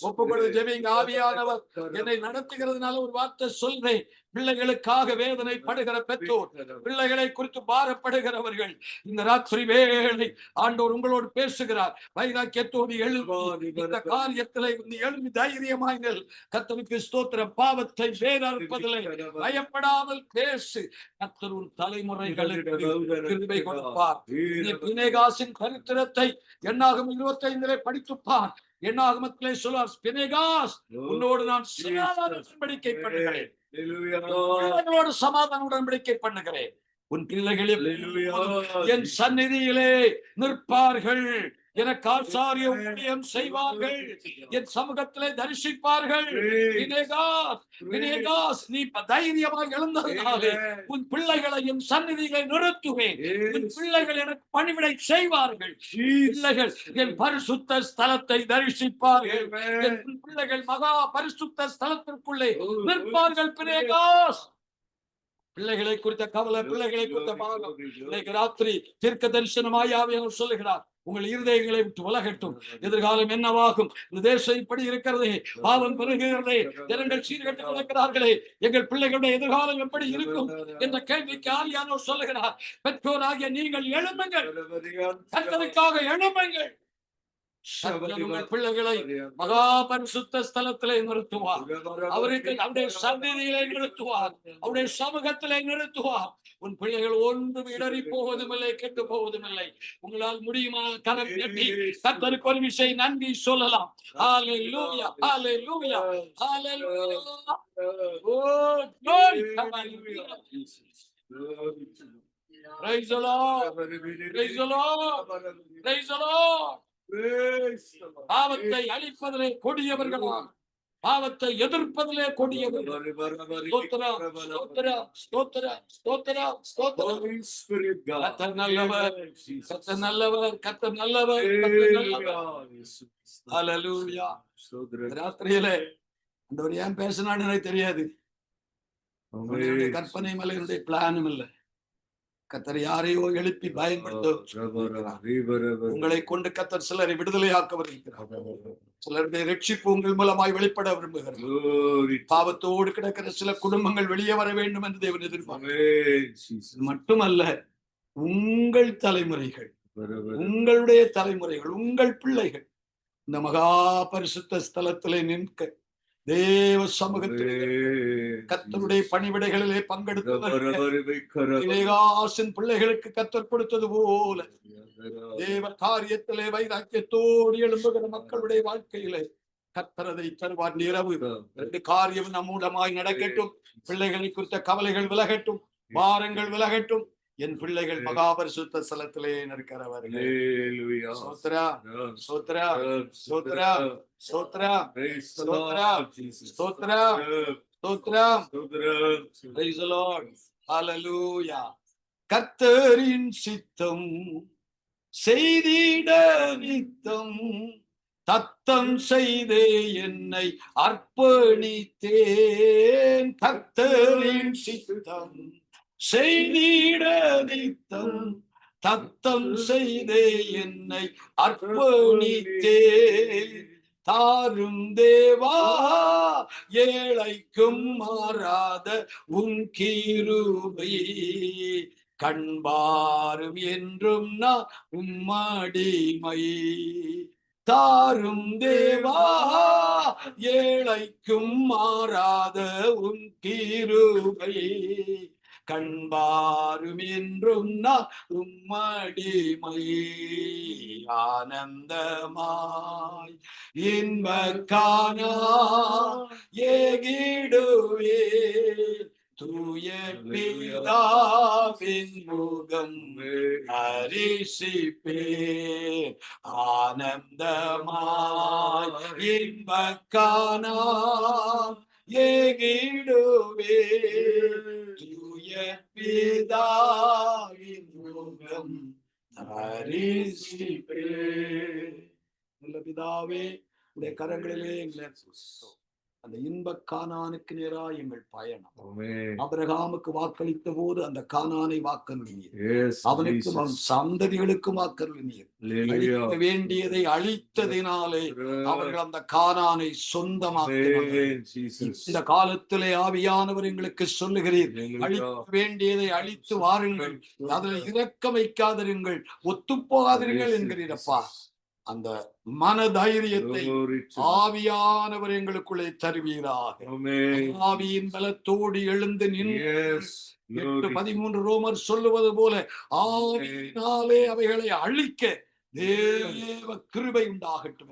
ஒப்புக்கொடு ஜெபிங்க. ஆவியானவர் என்னை நடத்துகிறதுனால ஒரு வார்த்தை சொல்றேன். பிள்ளைகளுக்காக வேதனைப்படுகிற பெற்றோர், பிள்ளைகளை குறித்து பாரப்படுகிறவர்கள், இந்த ராத்திரி வேளை ஆண்டவர் உங்களோடு பேசுகிறார். வைராக்கியத்தோடு எழுதி இந்த காரியத்திலே எழுதி தைரியமாய்கள். கர்த்தருக்கு ஸ்தோத்திரம். பாவத்தை வேறறுப்பதில்லை. பயப்படாமல் பேசு. கர்த்தர் உன் தலைமுறைகளுக்கு கிருபை கொடுப்பார். பினேகாசின் சரித்திரத்தை எண்ணாகமம் 25 படித்துப்பார். எண்ணாகமத்திலே சொல்வார், பினேகாஸ், உன்னோடு நான் சமாதான உடன்படிக்கை பண்ணுகிறேன். பிள்ளைகளோடு சமாதான உடன்படிக்கை பண்ணுகிறேன். உன் பிள்ளைகள் என் சந்நிதியிலே நிற்பார்கள். எனக்கு ஆசாரிய ஊழியம் செய்வார்கள். என் சமூகத்திலே தரிசிப்பார்கள். நீ தைரியமாக எழுந்ததுனாலே உன் பிள்ளைகளை என் சந்நிதிகளை நிறுத்துவேன். உன் பிள்ளைகள் எனக்கு பணிவிடை செய்வார்கள். பிள்ளைகள் என் பரிசுத்த ஸ்தலத்தை தரிசிப்பார்கள். என் பிள்ளைகள் மகா பரிசுத்த ஸ்தலத்திற்குள்ளே நிற்பார்கள். பினேகாஸ், பிள்ளைகளை குறித்த கவலை, பிள்ளைகளை குறித்த பாகம் இன்னைக்கு ராத்திரி தீர்க்க தரிசனமாய் ஆவியானவர் சொல்லுகிறார். உங்கள் இருதயங்களை விட்டு விலகட்டும். எதிர்காலம் என்னவாகும்? இந்த தேசம் இப்படி இருக்கிறதே, பாவம் பெருகுகிறதே, ஜனங்கள் சீர்கட்டு கிடக்கிறார்களே, எங்கள் பிள்ளைகளுடைய எதிர்காலம் எப்படி இருக்கும் என்ற கேள்விக்கு ஆவியானவர் சொல்லுகிறார். பெற்றோராகிய நீங்கள் எழும்புங்கள். கர்த்தருக்காக எழும்புங்கள். உங்கள் பிள்ளைகளை மகா பரிசுத்த ஸ்தலத்திலே நிறுத்துவார். அவருக்கு அவருடைய சந்நிதியிலே நிறுத்துவார். அவருடைய சமூகத்திலே நிறுத்துவார். உன் பிள்ளைகள் ஒன்றும் இடறி போவதும் இல்லை, கெட்டு போவதும் இல்லை. உங்களால் முடியுமா? கரம் கட்டி கர்த்தருக்கு ஒரு விஷயம் நன்றி சொல்லலாம். ஹல்லேலூயா, ஹல்லேலூயா, ஹல்லேலூயா. Oh, glory. Praise the Lord. Praise the Lord. Praise the Lord. பாவத்தை அழிப்பதிலே கொடியவர்களாம், பாவத்தை எதிர்ப்பதிலே கொடியவர்கள். கர்த்தர் நல்லவர், கர்த்தர் நல்லவர், கர்த்தர் நல்லவர், கர்த்தர் நல்லவர். ஹல்லேலூயா. ராத்திரியிலே ஆண்டவர் ஏன் பேசினான்னு எனக்கு தெரியாது. கற்பனை மேல என்னுடைய பிளானும் இல்லை. கர்த்தர் யாரையோ எழுப்பி பயன்படுத்த உங்களை கொண்டு கர்த்தர் சிலரை விடுதலையாக்க வருகிறார். சிலருடைய ரட்சிப்பு உங்கள் மூலமாய் வெளிப்பட விரும்புகிறார். பாவத்தோடு கிடக்கிற சில குடும்பங்கள் வெளியே வர வேண்டும் என்று தேவன் எதிர்பார்க்கிறார். மட்டுமல்ல, உங்கள் தலைமுறைகள், உங்களுடைய தலைமுறைகள், உங்கள் பிள்ளைகள் இந்த மகா பரிசுத்த ஸ்தலத்திலே நிற்க தேவ சமூகத்தில் கர்த்தருடைய பணிவிடைகளிலே பங்கெடுத்தவர்கள் பிள்ளைகளுக்கு கர்த்தர் கொடுத்தது போல தேவ காரியத்திலே வைராக்கியத்தோடு எழும்புகிற மக்களுடைய வாழ்க்கையிலே கர்த்தர் அதை தருவார். இரவு 2 காரியம் நம்மூலமாய் நடக்கட்டும். பிள்ளைகளை குறித்த கவலைகள் விலகட்டும், பாரங்கள் விலகட்டும். என் பிள்ளைகள் மகாபரிசுத்த ஸ்தலத்திலே இருக்கிறவர்கள். ஸ்தோத்திரா, ஸ்தோத்திரா, ஸ்தோத்திரா, ஸ்தோத்திரா, ஸ்தோத்திரா, ஸ்தோத்திரா, ஸ்தோத்திரா. Praise the Lord. Hallelujah. கர்த்தரின் சித்தம் செய்திட நித்தம் தத்தம் செய்தே என்னை அர்ப்பணித்தேன். கர்த்தரின் சித்தம் செய்திட நித்தம் தத்தம் செய்தே என்னை அர்ப்பணித்தேன். தாரும் தேவா ஏழைக்கும் மாறாத உன் கிருபை கண்பாரும் என்றும் நான் உம்மடிமை. தாரும் தேவா ஏழைக்கும் மாறாத உன் கிருபை கண்பாரும் என்றும் நான் உம்மடிமை. ஆனந்தமாய் இன்பக்கானா ஏகிடுவே தூய பிதாவின் முகம் அரிசிப்பே. ஆனந்தமாய் இன்பக்கானா ஏகிடுவே தூய பிதாவின் முகம் அரிசிப்பே. நல்ல பிதாவே, உடைய கரங்களிலே எங்களை அந்த இன்ப கானானுக்கு நேராக எங்கள் பயணம். ஆபிரகாமுக்கு வாக்களித்த போது அந்த கானானை வாக்களினீர், அவனுக்கு சந்ததிகளுக்கும் வாக்களினீர். அழிக்க வேண்டியதை அழித்ததினாலே அவர்கள் அந்த கானானை சொந்தமாக்கினார்கள். இந்த காலத்திலே ஆவியானவர் எங்களுக்கு சொல்லுகிறீர், அழிக்க வேண்டியதை அழித்து வாருங்கள், அதில் இரக்கம் வைக்காதிருங்கள், ஒத்துப்போகாதீர்கள் என்கிறீரப்பா. அந்த மன தைரியத்தை ஆவியானவர் எங்களுக்குள்ளே தருவீராக. ஆவியின் பலத்தோடு எழுந்து நின்று 8:13 ரோமர் சொல்லுவது போல ஆவியினாலே அவைகளை அழிக்க தேவ கிருபை உண்டாகட்டும்.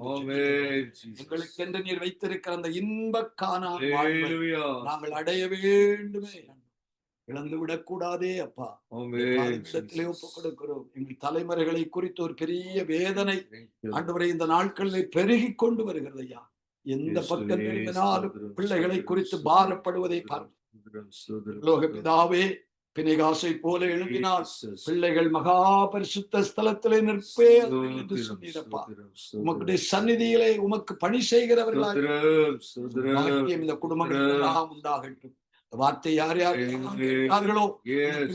எங்களுக்கு என்று நீர் வைத்திருக்கிற அந்த இன்பக்கான நாங்கள் அடைய வேண்டுமே, இழந்து விடக்கூடாதே அப்பா. இடத்திலே ஒப்புக் கொடுக்கிறோம். எங்கள் தலைமுறைகளை குறித்து ஒரு பெரிய வேதனை ஆண்டவரே இந்த நாட்களில் பெருகி கொண்டு வருகிறது ஐயா. எந்த பக்கம் திரும்பினாலும் பிள்ளைகளை குறித்து பாரப்படுவதை பார்க்கிறோம். பிதாவே, பிணைகாசை போல எழுதினால் பிள்ளைகள் மகா பரிசுத்த ஸ்தலத்திலே நிற்பேன் என்று சொன்னீரப்பா. உமக்குடைய சந்நிதியிலே உமக்கு பணி செய்கிறவர்களாக இந்த குடும்பங்கள் எல்லாம் உண்டாகட்டும். வார்த்தை யார் யார்களோ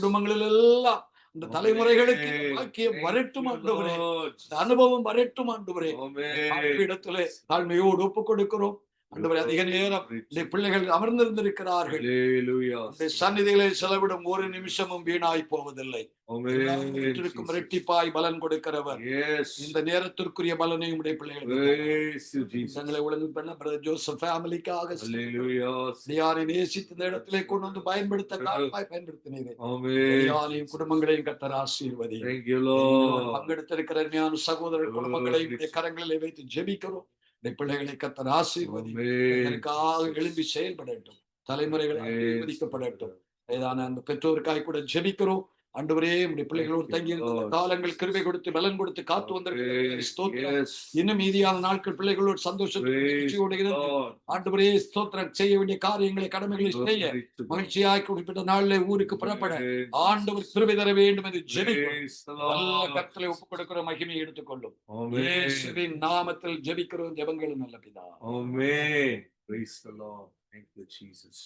குடும்பங்களில் எல்லாம் இந்த தலைமுறைகளுக்கு வாக்கியம் வரட்டும் ஆண்டவரே, அனுபவம் வரட்டும் ஆண்டவரே. இடத்திலே தாழ்மையோடு ஒப்புக் கொடுக்கிறோம் ஆண்டவரே. அதிக நேரம் பிள்ளைகள் அமர்ந்திருந்திருக்கிறார்கள். சந்நிதிகளை செலவிடும் ஒரு நிமிஷமும் வீணாய் போவதில்லை. இரட்டிப்பாய் பலன் கொடுக்கிறவர். இந்த நேரத்திற்குரிய பலனை உடைய பிள்ளைகளை ஒழுங்கு பண்ண பிரதர் ஜோசப் ஃபேமிலிக்காக நேசித்து இந்த இடத்திலே கொண்டு வந்து பயன்படுத்தினேன். குடும்பங்களையும் கர்த்தர் ஆசீர்வதி. பங்கெடுத்திருக்கிற அருமையான சகோதரர் குடும்பங்களையும் கரங்களிலே வைத்து ஜெபிக்கிறோம். பிள்ளைகளை கர்த்தர் ஆசீர்வதி. எழும்பி செயல்படட்டும், தலைமுறைகள் ஆசீர்வதிக்கப்படட்டும். அந்த பெற்றோருக்காய் கூட ஜெபிக்கிறோம் ஆண்டவரே. நம்முடைய பிள்ளைகளோடு தங்கி காலங்கள் கிருபை கொடுத்து பலன் கொடுத்து காத்து வந்திருக்கிறோம். இன்னும் மீதியான நாட்கள் பிள்ளைகளோடு சந்தோஷத்தோடு ஆண்டவரே ஸ்தோத்திரம். செய்ய வேண்டிய காரியங்களை கடமைகளை செய்ய மகிழ்ச்சியாய் குறிப்பிட்ட நாளிலே ஊருக்கு புறப்பட ஆண்டவர் கிருபை தர வேண்டும் என்று ஜெபிக்கிறோம். கர்த்தரை ஒப்புக் கொடுக்கிற மகிமையை எடுத்துக்கொள்ளும் இயேசுவின் நாமத்தில் ஜெபிக்கிறோம். ஜெபங்களும் நல்ல பிதா. ஆமென். Praise the Lord. Thank you, Jesus.